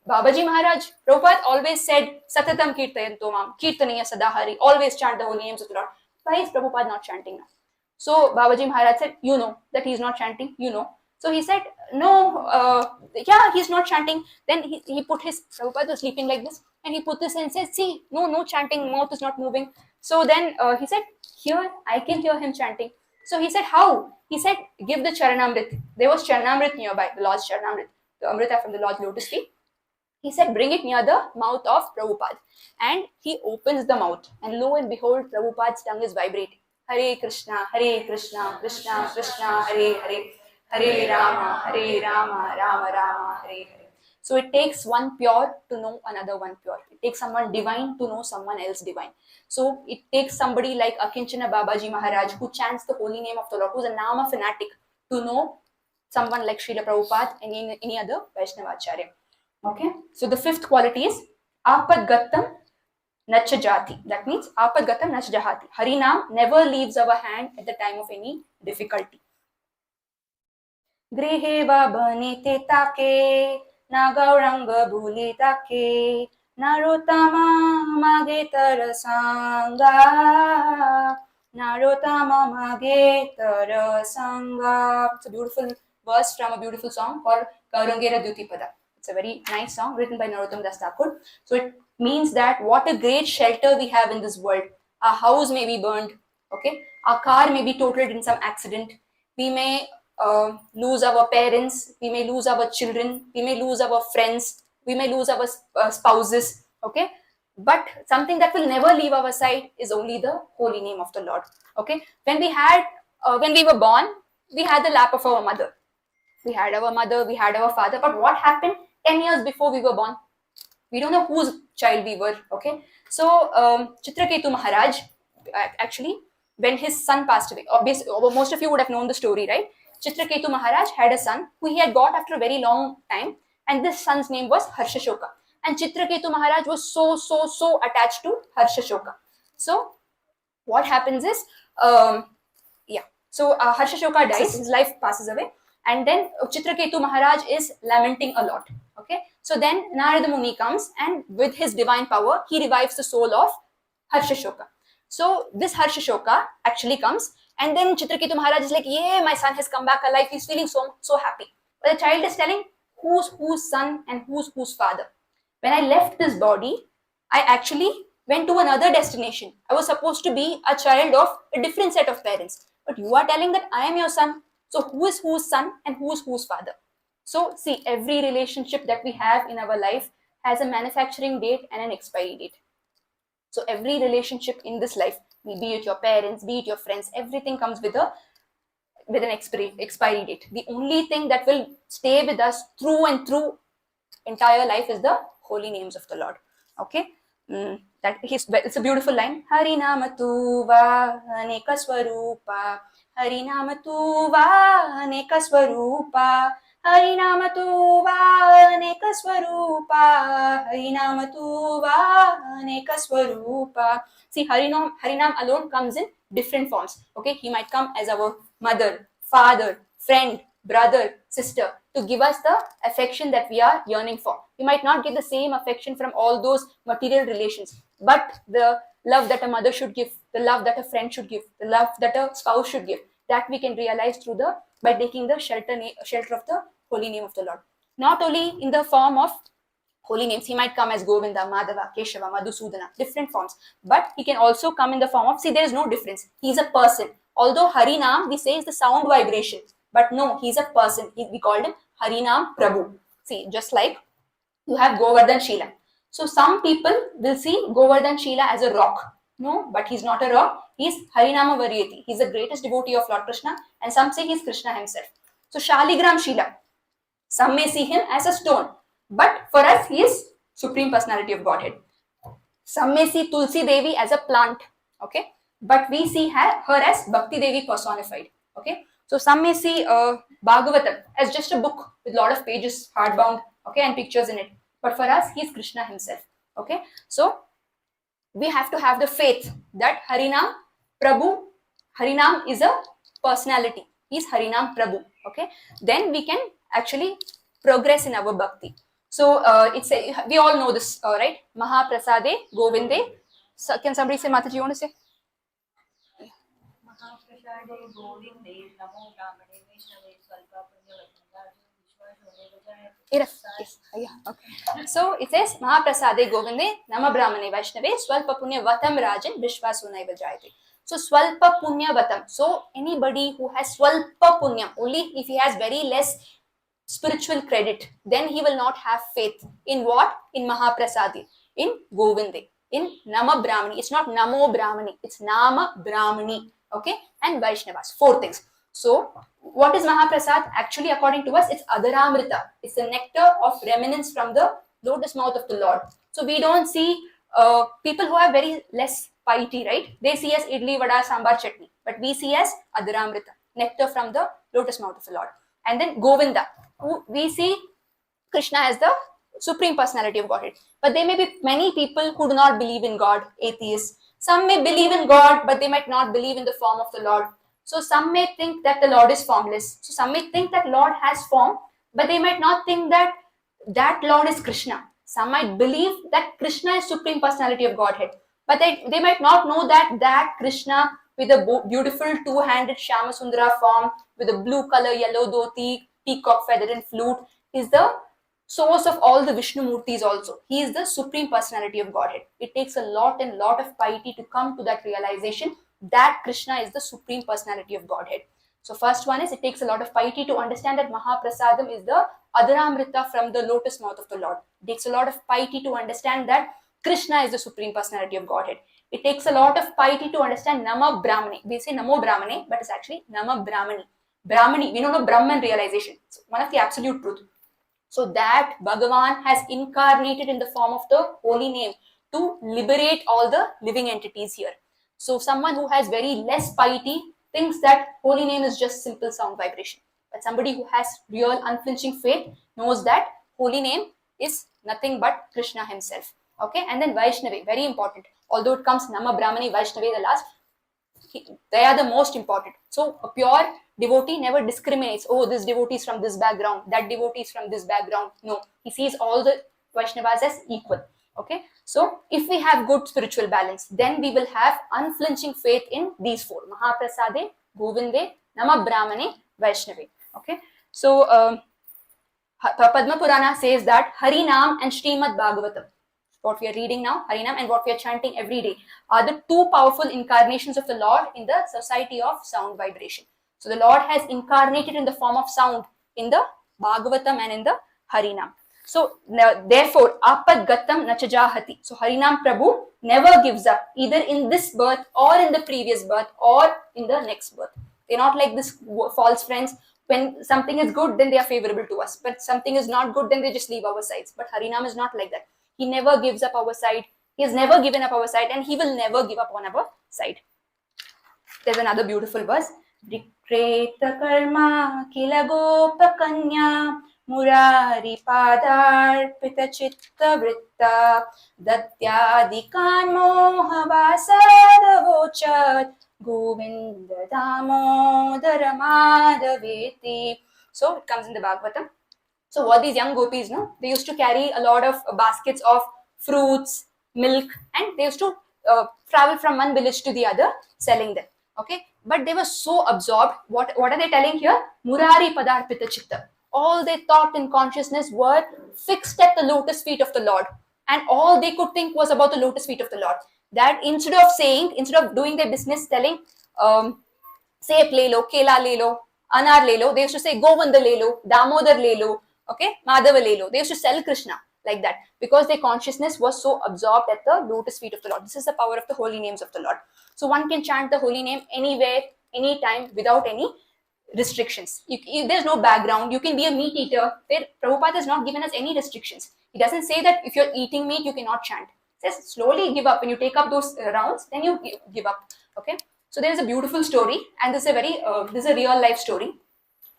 Speaker 1: Babaji Maharaj, Prabhupada always said, Satatam Kirtayanto Mam, Kirtaniya Sadahari, always chant the holy names of the Lord. Why is Prabhupada not chanting now? So Babaji Maharaj said, you know that he is not chanting, you know. So he said, no, yeah, he's not chanting. Then he put his, Prabhupada was sleeping like this, and he put this and said, see, no chanting, mouth is not moving. So then he said, here, I can hear him chanting. So he said, how? He said, give the Charanamrit. There was Charanamrit nearby, the Lord's Charanamrit, the Amrita from the Lord's lotus feet. He said, bring it near the mouth of Prabhupada. And he opens the mouth, and lo and behold, Prabhupada's tongue is vibrating. Hare Krishna, Krishna Krishna, Hare Hare, Hare Rama, Rama Rama, Hare Hare. So it takes one pure to know another one pure. It takes someone divine to know someone else divine. So it takes somebody like Akinchana Babaji Maharaj, who chants the holy name of the Lord, who's a Nama fanatic, to know someone like Srila Prabhupada and any other Vaishnavacharya. Okay, so the 5th quality is Apadgattam Nachajati. That means Apadgattam Nachajati. Harinam never leaves our hand at the time of any difficulty. Grihe va banite take, na gauranga bhuli take, narotama mage tarasanga, narotama mage tarasanga. It's a beautiful verse from a beautiful song called Gaurangera Dyutipada. It's a very nice song written by Narottam Das Thakur. So it means that what a great shelter we have in this world. Our house may be burned, okay? Our car may be totaled in some accident. We may lose our parents. We may lose our children. We may lose our friends. We may lose our spouses, okay? But something that will never leave our side is only the holy name of the Lord, okay? When we were born, we had the lap of our mother. We had our mother, we had our father, but what happened 10 years before we were born? We don't know whose child we were, okay? So, Chitraketu Maharaj, actually, when his son passed away, most of you would have known the story, right? Chitraketu Maharaj had a son who he had got after a very long time, and this son's name was Harshashoka. And Chitraketu Maharaj was so attached to Harshashoka. So, what happens is, Harshashoka dies, his life passes away. And then Chitraketu Maharaj is lamenting a lot. Okay, so then Narada Muni comes, and with his divine power, he revives the soul of Harshashoka. So this Harshashoka actually comes, and then Chitraketu Maharaj is like, "Yeah, my son has come back alive." He's feeling so happy. But the child is telling, "Who's son and who's father?" When I left this body, I actually went to another destination. I was supposed to be a child of a different set of parents, but you are telling that I am your son. So who is whose son and whose father? So see, every relationship that we have in our life has a manufacturing date and an expiry date. So every relationship in this life, be it your parents, be it your friends, everything comes with an expiry date. The only thing that will stay with us through and through entire life is the holy names of the Lord. Okay, it's a beautiful line. Harinama tu va aneka swarupa, Harinama tu va aneka swarupa, Harinama tu va aneka swarupa, Harinama tu va aneka swarupa. See, Harinam alone comes in different forms. Okay, he might come as our mother, father, friend, brother, sister, to give us the affection that we are yearning for. We might not get the same affection from all those material relations, but the love that a mother should give, the love that a friend should give, the love that a spouse should give, that we can realize by taking the shelter of the holy name of the Lord. Not only in the form of holy names, he might come as Govinda, Madhava, Keshava, Madhusudana, different forms, but he can also come in the form of, see, there is no difference. He is a person. Although Harinam, we say, is the sound vibration, but no, he's a person. We called him Harinam Prabhu. See, just like you have Govardhan Shila. So some people will see Govardhan Shila as a rock. No, but he's not a raw. He's Harinama Varyeti. He's the greatest devotee of Lord Krishna, and some say he's Krishna himself. So Shaligram Shila. Some may see him as a stone, but for us, he is Supreme Personality of Godhead. Some may see Tulsi Devi as a plant, okay, but we see her as Bhakti Devi personified, okay. So some may see Bhagavatam as just a book with a lot of pages, hardbound, okay, and pictures in it. But for us, he is Krishna himself, okay. So we have to have the faith that Harinam Prabhu, Harinam is a personality. He is Harinam Prabhu, okay. Then we can actually progress in our bhakti. So we all know this, right? Mahaprasade Govinde. So, can somebody say, Mataji, you want to say?
Speaker 3: Mahaprasade Govinde Namo Brahmane Vaishnave Svalpa Punyavati
Speaker 1: Yes. Yeah. Okay. So it says Mahaprasade Govinde Nama Brahmane Vaishnave Swalpa Punya Vatam Rajan Vishwasunai Vajayate. So Swalpa Punya Vatam. So anybody who has Swalpa Punya, only if he has very less spiritual credit, then he will not have faith in what? In Mahaprasadi, in Govinde, in Nama Brahmani. It's not Namo Brahmani, it's Nama Brahmani, okay, and Vaishnavas. 4 things. So what is Mahaprasad? Actually, according to us, it's Adaramrita. It's the nectar of remnants from the lotus mouth of the Lord. So we don't see people who have very less piety, right? They see as idli, vada, sambar, chutney, but we see as Adaramrita, nectar from the lotus mouth of the Lord. And then Govinda, who we see Krishna as the Supreme Personality of Godhead. But there may be many people who do not believe in God, atheists. Some may believe in God, but they might not believe in the form of the Lord. So some may think that the Lord is formless. So some may think that Lord has form, but they might not think that that Lord is Krishna. Some might believe that Krishna is Supreme Personality of Godhead, but they might not know that Krishna with a beautiful two-handed Shyamasundara form, with a blue color, yellow dhoti, peacock feather and flute, is the source of all the Vishnu Murtis also. He is the Supreme Personality of Godhead. It takes a lot of piety to come to that realization that Krishna is the Supreme Personality of Godhead. So first one is, it takes a lot of piety to understand that Mahaprasadam is the Adaramrita from the lotus mouth of the Lord. It takes a lot of piety to understand that Krishna is the Supreme Personality of Godhead. It takes a lot of piety to understand Nama Brahmane. We say Namo Brahmane, but it's actually Nama Brahmani. Brahmani, we don't know Brahman realization. It's one of the absolute truth. So that Bhagavan has incarnated in the form of the holy name to liberate all the living entities here. So someone who has very less piety thinks that holy name is just simple sound vibration. But somebody who has real unflinching faith knows that holy name is nothing but Krishna himself. Okay, and then Vaishnavi, very important. Although it comes Nama Brahmani, Vaishnavi the last, they are the most important. So a pure devotee never discriminates, oh, this devotee is from this background, that devotee is from this background. No, he sees all the Vaishnavas as equal. Okay, so if we have good spiritual balance, then we will have unflinching faith in these 4: Mahaprasade, Govinde, Nama Brahmane, Vaishnavi. Okay, so Padma Purana says that Harinam and Srimad Bhagavatam, what we are reading now, Harinam, and what we are chanting every day, are the 2 powerful incarnations of the Lord in the society of sound vibration. So the Lord has incarnated in the form of sound in the Bhagavatam and in the Harinam. So therefore, Apad Gatam Nachajahati. So Harinam Prabhu never gives up, either in this birth or in the previous birth or in the next birth. They're not like this false friends. When something is good, then they are favorable to us. But something is not good, then they just leave our sides. But Harinam is not like that. He never gives up our side. He has never given up our side, and he will never give up on our side. There's another beautiful verse. Vikreta karma kila gopakanya murari padarpita chitta vritta datyadikan mohavasada govinda damodara madhaveti. So it comes in the Bhagavatam. So what these young gopis, no, they used to carry a lot of baskets of fruits, milk, and they used to travel from one village to the other selling them. Okay, but they were so absorbed. What are they telling here? Murari padarpita chitta. All they thought in consciousness were fixed at the lotus feet of the Lord, and all they could think was about the lotus feet of the Lord. That instead of doing their business telling, sep le lo, kela le lo, anar le lo, they used to say Govinda le lo, Damodar le lo, okay, Madhava le lo. They used to sell Krishna. like that, because their consciousness was so absorbed at the lotus feet of the Lord. This is the power of the holy names of the Lord. So one can chant the holy name anywhere, anytime, without any restrictions. There's no background. You can be a meat eater. Prabhupada has not given us any restrictions. He doesn't say that if you're eating meat, you cannot chant. He says slowly give up. When you take up those rounds, then you give up. Okay. So there is a beautiful story, and this is a real life story.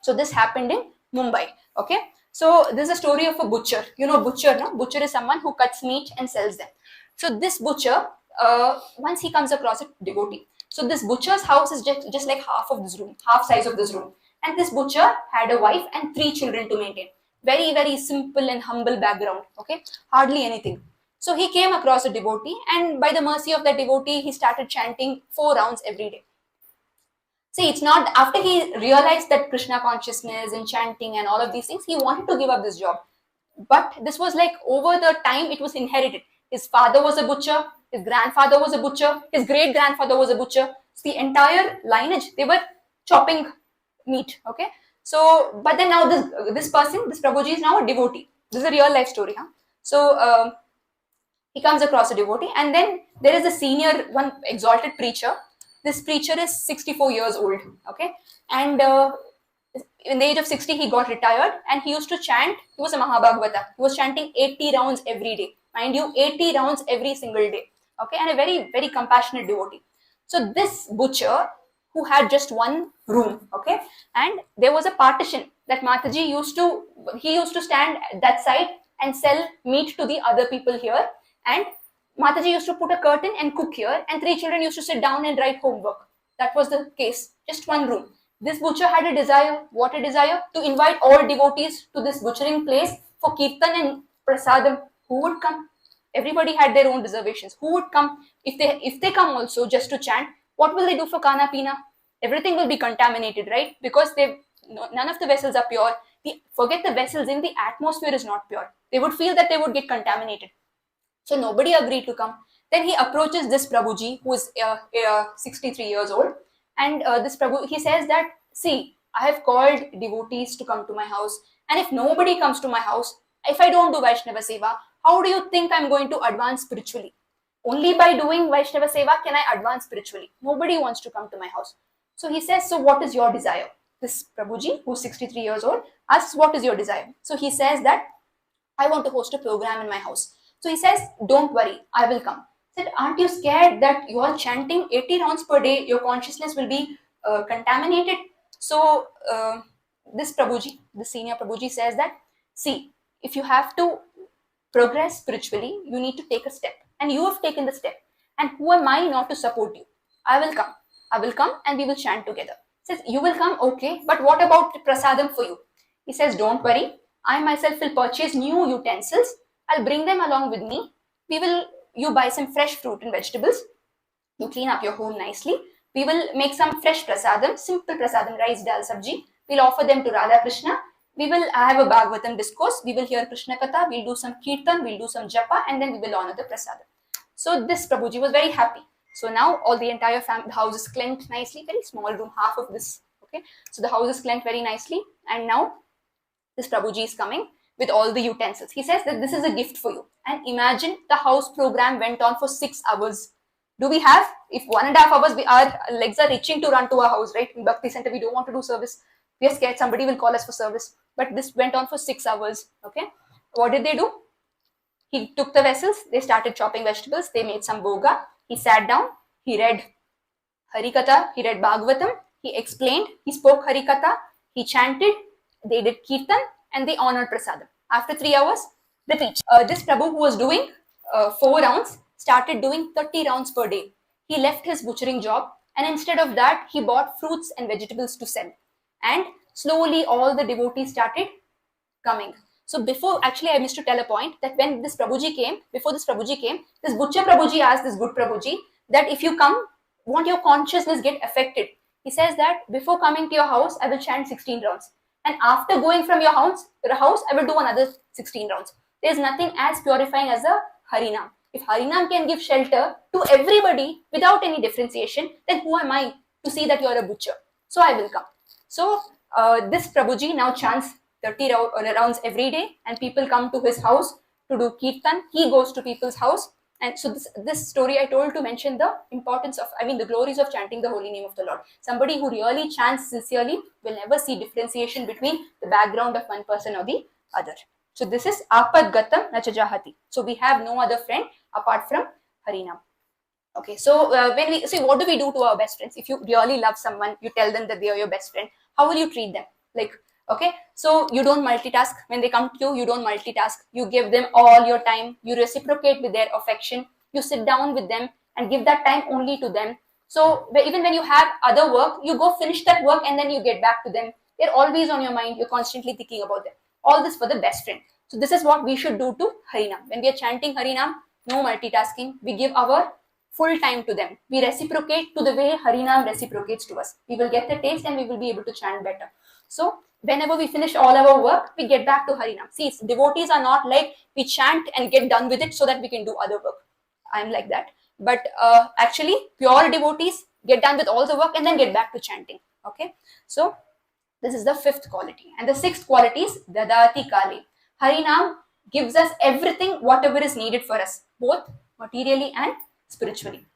Speaker 1: So this happened in Mumbai. Okay. So this is a story of a butcher. You know butcher, no? Butcher is someone who cuts meat and sells them. So this butcher, once he comes across a devotee. So this butcher's house is just like half size of this room. And this butcher had a wife and 3 children to maintain. Very, very simple and humble background. Okay. Hardly anything. So he came across a devotee, and by the mercy of that devotee, he started chanting 4 rounds every day. See, it's not after he realized that Krishna consciousness and chanting and all of these things, he wanted to give up this job. But this was like over the time, it was inherited. His father was a butcher, his grandfather was a butcher, his great grandfather was a butcher. So the entire lineage, they were chopping meat. Okay. So, but then now this person, this Prabhuji is now a devotee. This is a real life story. Huh? So, he comes across a devotee, and then there is a senior, one exalted preacher. This preacher is 64 years old, okay? And in the age of 60, he got retired, and he used to chant. He was a Mahabhagavata. He was chanting 80 rounds every day. Mind you, 80 rounds every single day, okay? And a very, very compassionate devotee. So this butcher, who had just one room, okay? And there was a partition that Mataji used to stand at that side and sell meat to the other people here. And Mataji used to put a curtain and cook here, and 3 children used to sit down and write homework. That was the case, just one room. This butcher had a desire. What a desire? To invite all devotees to this butchering place for kirtan and prasadam. Who would come? Everybody had their own reservations. Who would come? If they come also just to chant, what will they do for Kana Pina? Everything will be contaminated, right? Because none of the vessels are pure. Forget the vessels, in the atmosphere is not pure. They would feel that they would get contaminated. So nobody agreed to come. Then he approaches this Prabhuji, who is 63 years old. And this Prabhu, he says that, see, I have called devotees to come to my house. And if nobody comes to my house, if I don't do Vaishnava Seva, how do you think I'm going to advance spiritually? Only by doing Vaishnava Seva can I advance spiritually. Nobody wants to come to my house. So he says, so what is your desire? This Prabhuji, who's 63 years old, asks, what is your desire? So he says that, I want to host a program in my house. So he says, don't worry, I will come. He said, aren't you scared that you are chanting 80 rounds per day, your consciousness will be contaminated? So this Prabhuji, the senior Prabhuji says that, see, if you have to progress spiritually, you need to take a step. And you have taken the step. And who am I not to support you? I will come. I will come and we will chant together. He says, you will come, okay, but what about the prasadam for you? He says, don't worry, I myself will purchase new utensils. I'll bring them along with me. You buy some fresh fruit and vegetables. You clean up your home nicely. We will make some fresh prasadam, simple prasadam, rice, dal, sabji. We'll offer them to Radha Krishna. We will have a Bhagavatam discourse. We will hear Krishna Katha. We'll do some kirtan. We'll do some japa, and then we will honor the prasadam. So this Prabhuji was very happy. So now all the entire the house is cleansed nicely. Very small room, half of this. Okay. So the house is cleansed very nicely, and now this Prabhuji is coming with all the utensils. He says that this is a gift for you. And imagine the house program went on for 6 hours. Do we have, if 1.5 hours, our legs are itching to run to our house, right? In Bhakti Center, we don't want to do service. We are scared somebody will call us for service. But this went on for 6 hours, okay? What did they do? He took the vessels, they started chopping vegetables, they made some boga. He sat down, he read Harikatha, he read Bhagavatam, he explained, he spoke Harikatha, he chanted, they did kirtan, and they honored prasadam. After 3 hours, repeat. This Prabhu, who was doing 4 rounds, started doing 30 rounds per day. He left his butchering job, and instead of that, he bought fruits and vegetables to sell. And slowly all the devotees started coming. So actually I missed to tell a point that when this Prabhuji came, this butcher Prabhuji asked this good Prabhuji that if you come, won't your consciousness get affected? He says that before coming to your house, I will chant 16 rounds. And after going from your house, I will do another 16 rounds. There is nothing as purifying as a Harinam. If Harinam can give shelter to everybody without any differentiation, then who am I to see that you are a butcher? So I will come. So this Prabhuji now chants 30 rounds every day, and people come to his house to do kirtan, he goes to people's house. And so this story I told to mention the importance of, the glories of chanting the holy name of the Lord. Somebody who really chants sincerely will never see differentiation between the background of one person or the other. So this is apad gatam nachajahati. So we have no other friend apart from Harinam. Okay, so when we see, what do we do to our best friends? If you really love someone, you tell them that they are your best friend. How will you treat them? Like, okay, so you don't multitask. When they come to you, you don't multitask. You give them all your time. You reciprocate with their affection. You sit down with them and give that time only to them. So even when you have other work, you go finish that work and then you get back to them. They're always on your mind. You're constantly thinking about them. All this for the best friend. So this is what we should do to Harinam. When we are chanting Harinam, no multitasking. We give our full time to them. We reciprocate to the way Harinam reciprocates to us. We will get the taste and we will be able to chant better. So whenever we finish all our work, we get back to Harinam. See, devotees are not like we chant and get done with it so that we can do other work. I'm like that. But actually, pure devotees get done with all the work and then get back to chanting. Okay. So this is the fifth quality. And the sixth quality is Dadati Kali. Harinam gives us everything, whatever is needed for us, both materially and spiritually.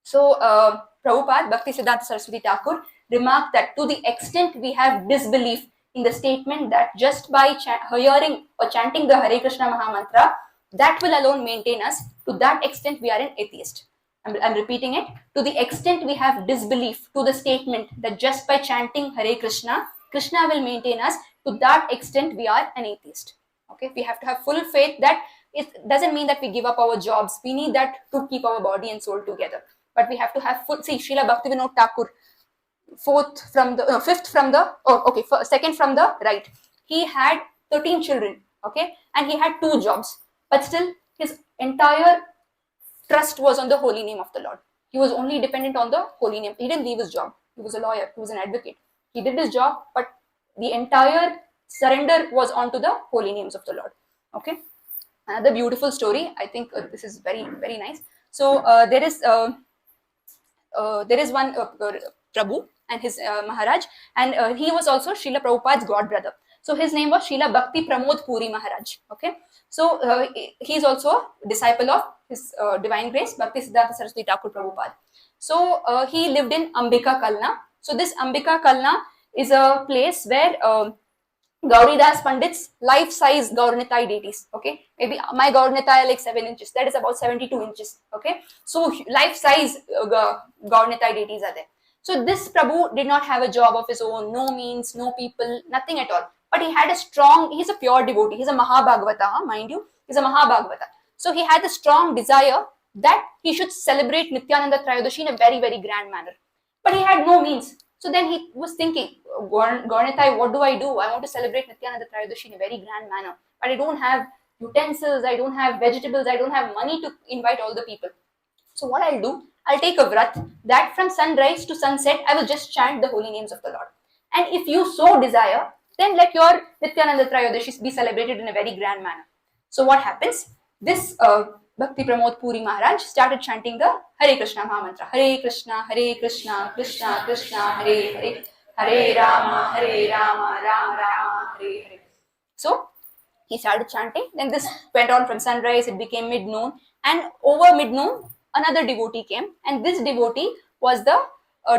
Speaker 1: So Prabhupada, Bhaktisiddhanta Saraswati Thakur, remarked that to the extent we have disbelief in the statement that just by hearing or chanting the Hare Krishna Mahamantra, that will alone maintain us, to that extent we are an atheist. I'm repeating it. To the extent we have disbelief to the statement that just by chanting Hare Krishna, Krishna will maintain us, to that extent we are an atheist. Okay, we have to have full faith that it doesn't mean that we give up our jobs. We need that to keep our body and soul together. But we have to have full. See, Srila Bhaktivinoda Thakur, second from the right. He had 13 children. Okay, and he had 2 jobs. But still, his entire trust was on the holy name of the Lord. He was only dependent on the holy name. He didn't leave his job. He was a lawyer. He was an advocate. He did his job, but the entire surrender was onto the holy names of the Lord. Okay. Another beautiful story. I think this is very, very nice. So there is one Prabhu and his Maharaj, and he was also Srila Prabhupada's god brother. So his name was Srila Bhakti Pramod Puri Maharaj. Okay. So he is also a disciple of His Divine Grace Bhaktisiddhanta Saraswati Thakur Prabhupada. So he lived in Ambika Kalna. So this Ambika Kalna is a place where Gauridas Pandit's life-size Gaurnitai deities. Okay, maybe my Gaurnitai like 7 inches. That is about 72 inches. Okay, so life-size Gaurnitai deities are there. So this Prabhu did not have a job of his own, no means, no people, nothing at all. But he had a strong, he's a pure devotee. He's a Mahabhagavata, mind you. He's a Mahabhagavata. So he had a strong desire that he should celebrate Nityananda Trayodashi in a very, very grand manner. But he had no means. So then he was thinking, Gaurnitai, what do? I want to celebrate Nityananda Trayodashi in a very grand manner. But I don't have utensils, I don't have vegetables, I don't have money to invite all the people. So what I'll do, I'll take a vrat that from sunrise to sunset, I will just chant the holy names of the Lord. And if you so desire, then let your Nityananda Trayodashi be celebrated in a very grand manner. So what happens? This Bhakti Pramod Puri Maharaj started chanting the Hare Krishna Mahamantra. Hare Krishna, Krishna Krishna, Hare Hare, Hare Rama, Rama Rama, Hare Hare. So he started chanting. Then this went on from sunrise. It became mid-noon. And over mid-noon, another devotee came. And this devotee was the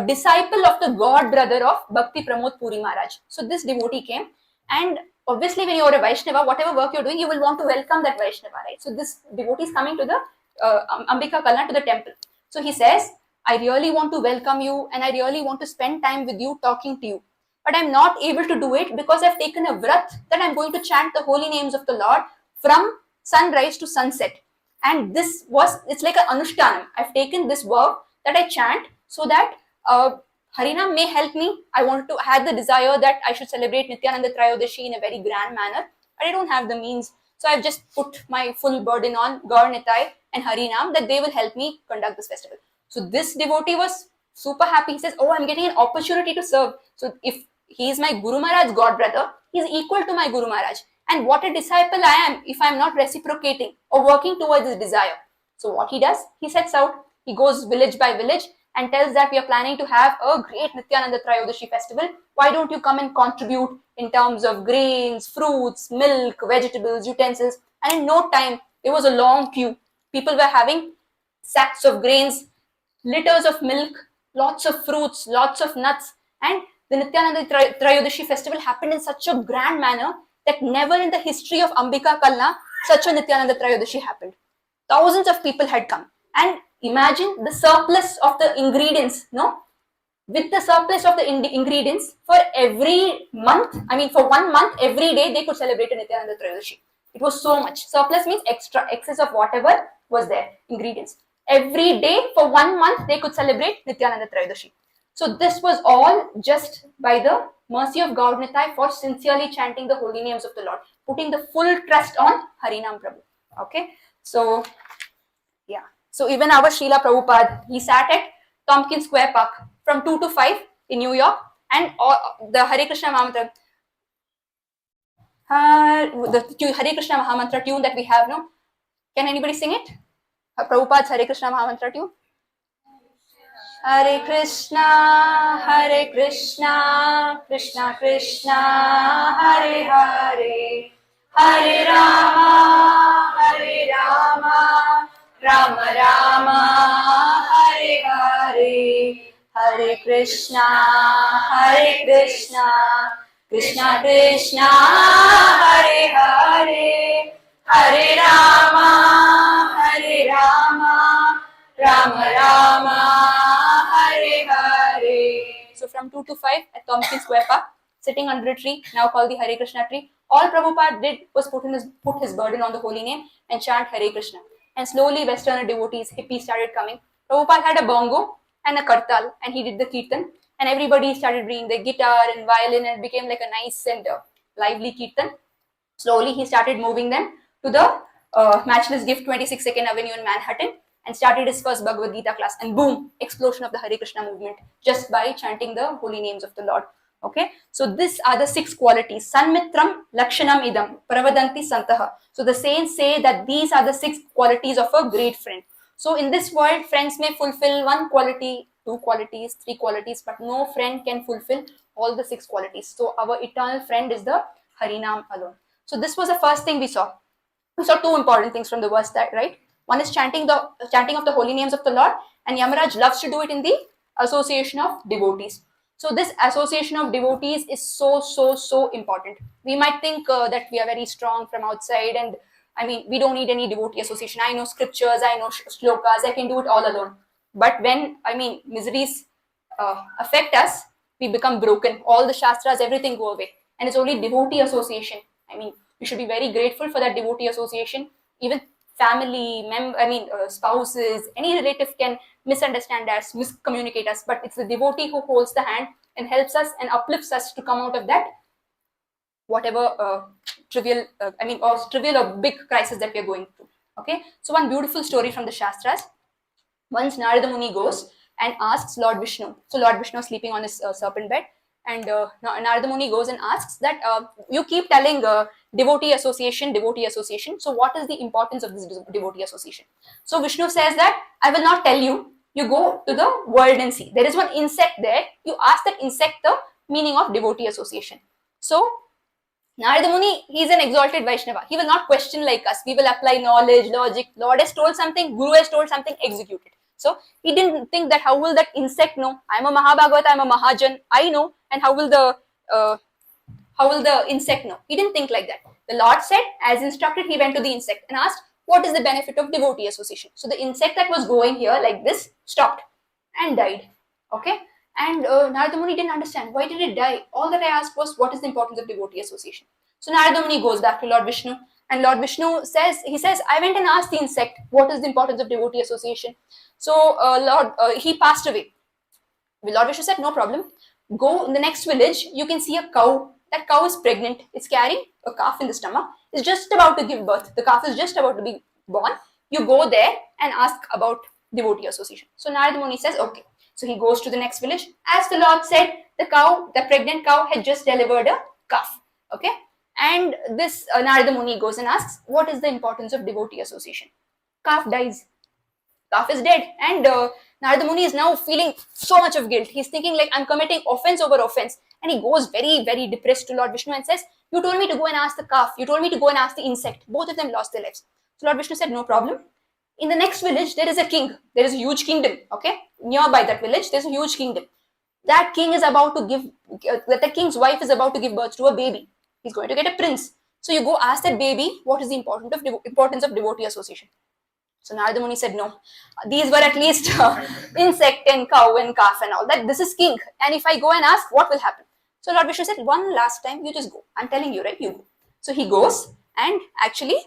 Speaker 1: disciple of the god brother of Bhakti Pramod Puri Maharaj. So this devotee came, and obviously when you are a Vaishnava, whatever work you're doing, you will want to welcome that Vaishnava, right? So this devotee is coming to the Ambika Kalna, to the temple. So he says, I really want to welcome you and I really want to spend time with you, talking to you. But I'm not able to do it because I've taken a vrat that I'm going to chant the holy names of the Lord from sunrise to sunset. And it's like an anushtanam. I've taken this vow that I chant so that Harinam may help me. I had the desire that I should celebrate Nityananda Trayodashi in a very grand manner, but I don't have the means. So I've just put my full burden on Gaur Nitai and Harinam that they will help me conduct this festival. So this devotee was super happy. He says, oh, I'm getting an opportunity to serve. So if he is my Guru Maharaj god brother, he is equal to my Guru Maharaj. And what a disciple I am if I'm not reciprocating or working towards his desire. So what he does, he sets out, he goes village by village and tells that we are planning to have a great Nityananda Trayodashi festival. Why don't you come and contribute in terms of grains, fruits, milk, vegetables, utensils, And in no time, there was a long queue. People were having sacks of grains, liters of milk, lots of fruits, lots of nuts. And the Nityananda Trayodashi festival happened in such a grand manner that never in the history of Ambika Kalna such a Nityananda Trayodashi happened. Thousands of people had come. And imagine the surplus of the ingredients, no? With the surplus of the ingredients, for every month, I mean for 1 month, every day they could celebrate a Nityananda Trayodashi. It was so much. Surplus means extra, excess of whatever was there, ingredients. Every day for 1 month they could celebrate Nityananda Trayodashi. So this was all just by the mercy of God Nitai for sincerely chanting the holy names of the Lord, putting the full trust on Harinam Prabhu. Okay, so yeah. So even our Srila Prabhupada, he sat at Tompkins Square Park from 2 to 5 in New York, and the Hare Krishna Mahamantra, the Hare Krishna Mahamantra tune that we have now. Can anybody sing it? Prabhupada's Hare Krishna Mahamantra tune. Hare Krishna, Krishna Krishna, Hare Hare, Hare Rama, Rama Rama, Hare Hare, Hare Krishna, Krishna Krishna, Hare Hare, Hare Rama, Rama Rama, Hare Hare. So from 2 to 5 at Tompkins Square Park, sitting under a tree, now called the Hare Krishna tree, all Prabhupada did was put his burden on the holy name and chant Hare Krishna. And slowly Westerner devotees, hippies started coming. Prabhupada had a bongo and a kartal, and he did the kirtan, and everybody started bringing their guitar and violin, and it became like a nice and lively kirtan. Slowly he started moving them to the Matchless Gift 22nd Avenue in Manhattan, and started his first Bhagavad Gita class, and boom, explosion of the Hare Krishna movement just by chanting the holy names of the Lord. Okay, so these are the 6 qualities. Sanmitram Lakshanam Idam Pravadanti Santaha. So the saints say that these are the 6 qualities of a great friend. So in this world, friends may fulfill 1 quality, 2 qualities, 3 qualities, but no friend can fulfill all the 6 qualities. So our eternal friend is the Harinam alone. So this was the first thing we saw. We saw 2 important things from the verse, that right? One is chanting of the holy names of the Lord, and Yamaraj loves to do it in the association of devotees. So this association of devotees is so important. We might think that we are very strong from outside, and I mean, we don't need any devotee association. I know scriptures, I know shlokas, I can do it all alone. But when, I mean, miseries affect us, we become broken. All the shastras, everything go away. And it's only devotee association. I mean, we should be very grateful for that devotee association. Even family, spouses, any relative can misunderstand us, miscommunicate us, but it's the devotee who holds the hand and helps us and uplifts us to come out of that whatever trivial or big crisis that we are going through. Okay, so one beautiful story from the Shastras. Once Narada Muni goes and asks Lord Vishnu. So Lord Vishnu is sleeping on his serpent bed, and Narada Muni goes and asks that you keep telling devotee association. So what is the importance of this devotee association? So Vishnu says that I will not tell you. You go to the world and see. There is one insect there. You ask that insect the meaning of devotee association. So Narada Muni, he is an exalted Vaishnava. He will not question like us. We will apply knowledge, logic. Lord has told something, Guru has told something, execute it. So he didn't think that how will that insect know? I am a Mahabhagavata, I am a Mahajan, I know, and how will the insect know? He didn't think like that. The Lord said, as instructed, he went to the insect and asked, what is the benefit of devotee association? So the insect that was going here like this stopped and died. Okay. And Narada Muni didn't understand. Why did it die? All that I asked was, what is the importance of devotee association? So Narada Muni goes back to Lord Vishnu, and Lord Vishnu says, I went and asked the insect, what is the importance of devotee association? So he passed away. Lord Vishnu said, no problem. Go in the next village, you can see a cow. That cow is pregnant. It's carrying a calf in the stomach. It's just about to give birth. The calf is just about to be born. You go there and ask about devotee association. So Narada Muni says, okay. So he goes to the next village. As the Lord said, the pregnant cow had just delivered a calf. Okay. And this Narada Muni goes and asks, what is the importance of devotee association? Calf dies. Calf is dead. And Narada Muni is now feeling so much of guilt. He's thinking like, I'm committing offense over offense. And he goes very, very depressed to Lord Vishnu and says, You told me to go and ask the calf. You told me to go and ask the insect. Both of them lost their lives. So Lord Vishnu said, no problem. In the next village, there is a king. There is a huge kingdom. Okay, nearby that village, there's a huge kingdom. That king is about to give. The king's wife is about to give birth to a baby. He's going to get a prince. So you go ask that baby what is the importance of devotee association. So Narada Muni said, no, these were at least insect and cow and calf and all that. This is king. And if I go and ask, what will happen? So Lord Vishnu said, one last time, you just go. I'm telling you, right? You go. So he goes, and actually,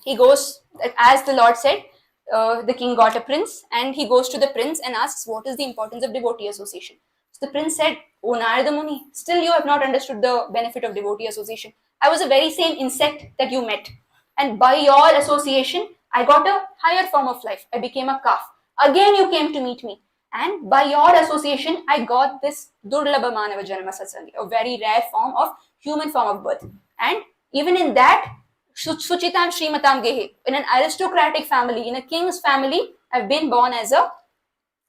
Speaker 1: he goes, as the Lord said, the king got a prince, and he goes to the prince and asks, what is the importance of devotee association? So the prince said, oh Narada Muni, still you have not understood the benefit of devotee association. I was the very same insect that you met. And by your association, I got a higher form of life. I became a calf. Again, you came to meet me. And by your association, I got this Durlabha Manava Janma Satsangi, a very rare form of human form of birth. And even in that, Suchitam Srimatam Gehe, in an aristocratic family, in a king's family, I've been born as a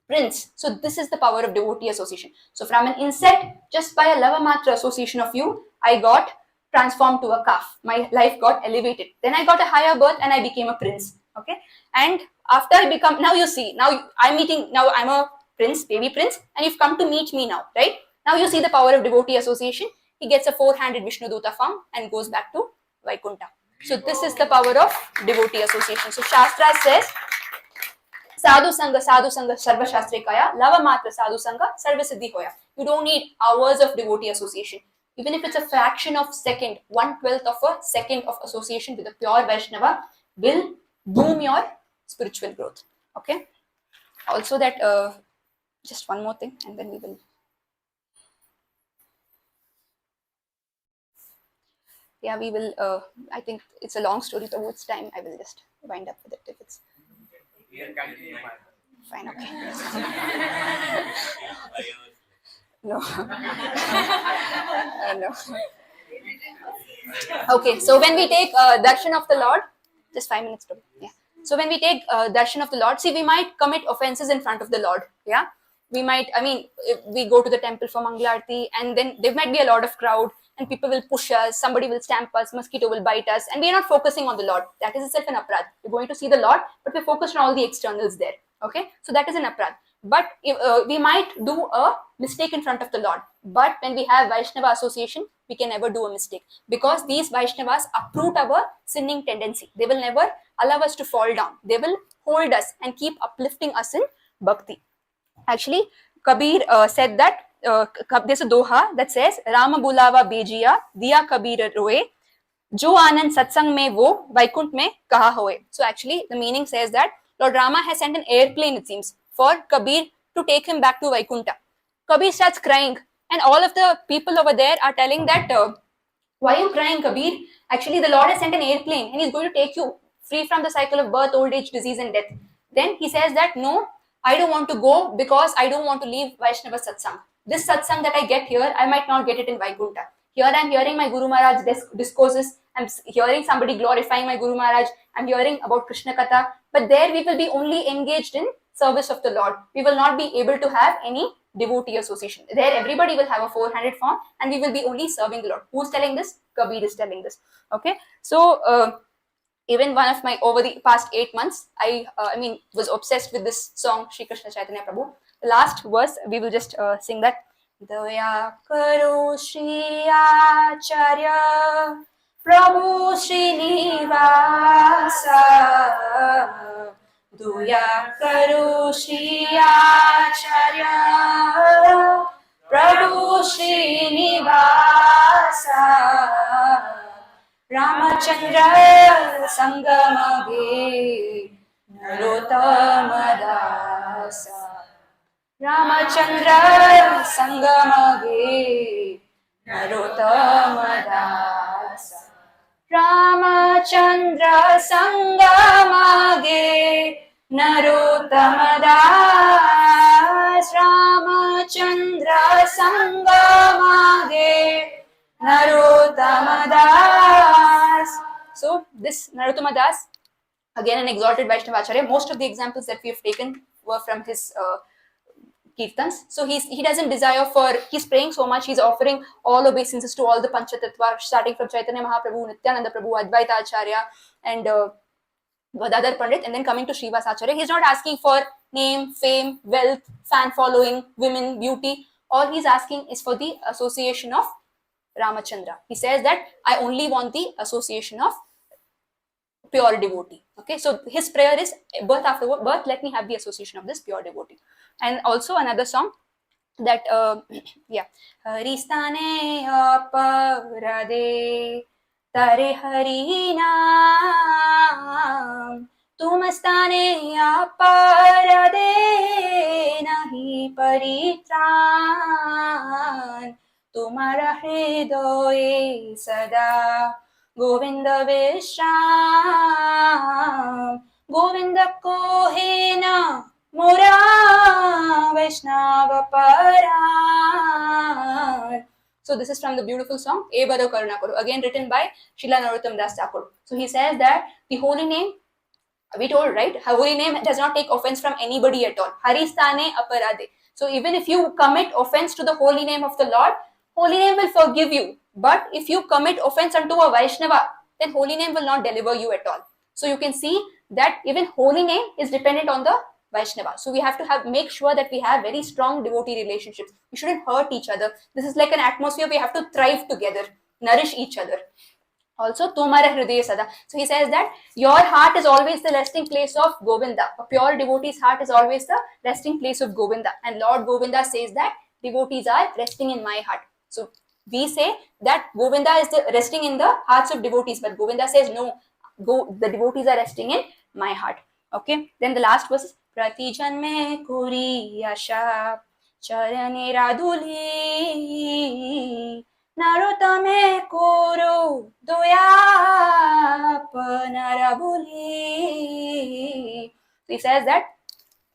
Speaker 1: prince. So this is the power of devotee association. So from an insect, just by a Lavamatra association of you, I got transformed to a calf. My life got elevated. Then I got a higher birth and I became a prince. Okay. And after I become, now you see, now I'm a prince, baby prince, and you've come to meet me now, right? Now you see the power of devotee association. He gets a 4-handed Vishnuduta form and goes back to Vaikuntha. So this is the power of devotee association. So Shastra says, Sadhu Sangha, Sarva Shastre Kaya, Lava Matra Sadhu Sangha, Sarva Siddhi Hoya. You don't need hours of devotee association. Even if it's a fraction of second, 1/12 of a second of association with a pure Vaishnava will boom your spiritual growth. Okay. Also that, just one more thing and then we will. Yeah, we will, I think it's a long story towards time. I will just wind up with it if it's fine. Okay. No. No. Okay, so when we take darshan of the Lord, just 5 minutes to yeah. So when we take darshan of the Lord, see, we might commit offenses in front of the Lord. Yeah, we might. I mean, if we go to the temple for Mangalarti, and then there might be a lot of crowd, and people will push us. Somebody will stamp us. Mosquito will bite us, and we are not focusing on the Lord. That is itself an aprad. We're going to see the Lord, but we're focused on all the externals there. Okay, so that is an aprad. But if, we might do a mistake in front of the Lord. But when we have Vaishnava association, we can never do a mistake because these Vaishnavas uproot our sinning tendency. They will never allow us to fall down. They will hold us and keep uplifting us in bhakti. Actually, Kabir said that there's a doha that says, Rama bulava bejiya, diya Kabir roe, jo anand satsang mein wo, Vaikunt mein kaha hoye. So actually, the meaning says that Lord Rama has sent an airplane, it seems, for Kabir to take him back to Vaikuntha. Kabir starts crying, and all of the people over there are telling that, why are you crying, Kabir? Actually, the Lord has sent an airplane, and he's going to take you free from the cycle of birth, old age, disease, and death. Then he says that, no, I don't want to go because I don't want to leave Vaishnava satsang. This satsang that I get here, I might not get it in Vaikuntha. Here I'm hearing my Guru Maharaj discourses. I'm hearing somebody glorifying my Guru Maharaj. I'm hearing about Krishna Katha. But there we will be only engaged in service of the Lord. We will not be able to have any devotee association. There everybody will have a 400 form and we will be only serving the Lord. Who's telling this? Kabir is telling this. Okay. So even one of my, over the past 8 months, I was obsessed with this song, Shri Krishna Chaitanya Prabhu. The last verse, we will just sing that. Daya karo Shri Acharya Prabhu Srinivasa. Daya karo Shri Acharya Prabhu Srinivasa. Ramachandra Sangamage Narotama-dasa. Ramachandra Sangamage Narotama-dasa. Ramachandra Sangamage Narotama-das. Ramachandra Sangamage Narottama-das. So this Narottama-das, again an exalted Vaishnava Acharya. Most of the examples that we have taken were from his kirtans. So he doesn't desire for, he's praying so much, he's offering all obeisances to all the Panchatattva, starting from Chaitanya Mahaprabhu, Nityananda Prabhu, Advaita Acharya, and Gadadhar Pandit, and then coming to Srivas Acharya. He's not asking for name, fame, wealth, fan following, women, beauty. All he's asking is for the association of Ramachandra. He says that I only want the association of pure devotee. Okay, so his prayer is birth after birth, let me have the association of this pure devotee. And also another song that Haristane aparade tare hari naam tumastane aparade nahi paritran tumara hridoye sada Govinda Vishram Govinda Kohena Mura Vaishnava Paran. So this is from the beautiful song E Bado Karuna Karo, again written by Srila Narottam Das Thakur. So he says that the holy name, we told, right, holy name does not take offense from anybody at all. Haristane aparade. So even if you commit offense to the holy name of the Lord, holy name will forgive you. But if you commit offense unto a Vaishnava, then holy name will not deliver you at all. So you can see that even holy name is dependent on the Vaishnava. So we have to make sure that we have very strong devotee relationships. We shouldn't hurt each other. This is like an atmosphere we have to thrive together, nourish each other. Also, Tumara Hridaya Sada. So he says that your heart is always the resting place of Govinda. A pure devotee's heart is always the resting place of Govinda. And Lord Govinda says that devotees are resting in my heart. So we say that Govinda is resting in the hearts of devotees, but Govinda says no, the devotees are resting in my heart. Okay, then the last verse is Prati Janme Kuri Asha Charane Raduli Narotame Kuru Doya Panarabuli. So he says that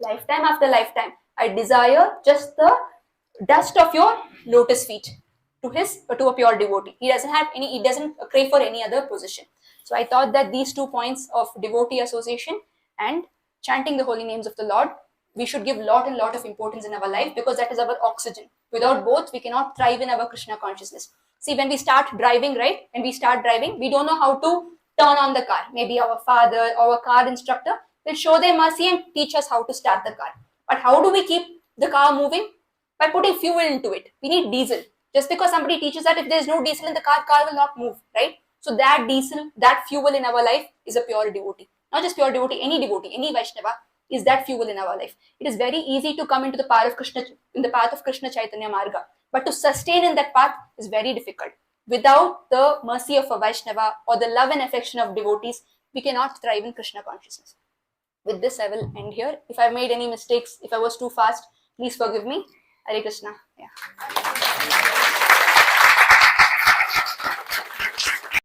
Speaker 1: lifetime after lifetime, I desire just the dust of your lotus feet to a pure devotee. He doesn't crave for any other position. So I thought that these 2 points of devotee association and chanting the holy names of the Lord, we should give lot of importance in our life, because that is our oxygen. Without both, we cannot thrive in our Krishna consciousness. See, when we start driving, right? When we start driving, we don't know how to turn on the car. Maybe our father or our car instructor will show their mercy and teach us how to start the car. But how do we keep the car moving? By putting fuel into it. We need diesel. Just because somebody teaches that if there is no diesel in the car will not move, right? So that diesel, that fuel in our life is a pure devotee. Not just pure devotee, any Vaishnava is that fuel in our life. It is very easy to come into the path of Krishna, in the path of Krishna Chaitanya Marga. But to sustain in that path is very difficult. Without the mercy of a Vaishnava or the love and affection of devotees, we cannot thrive in Krishna consciousness. With this, I will end here. If I've made any mistakes, if I was too fast, please forgive me. Hare Krishna. Yeah.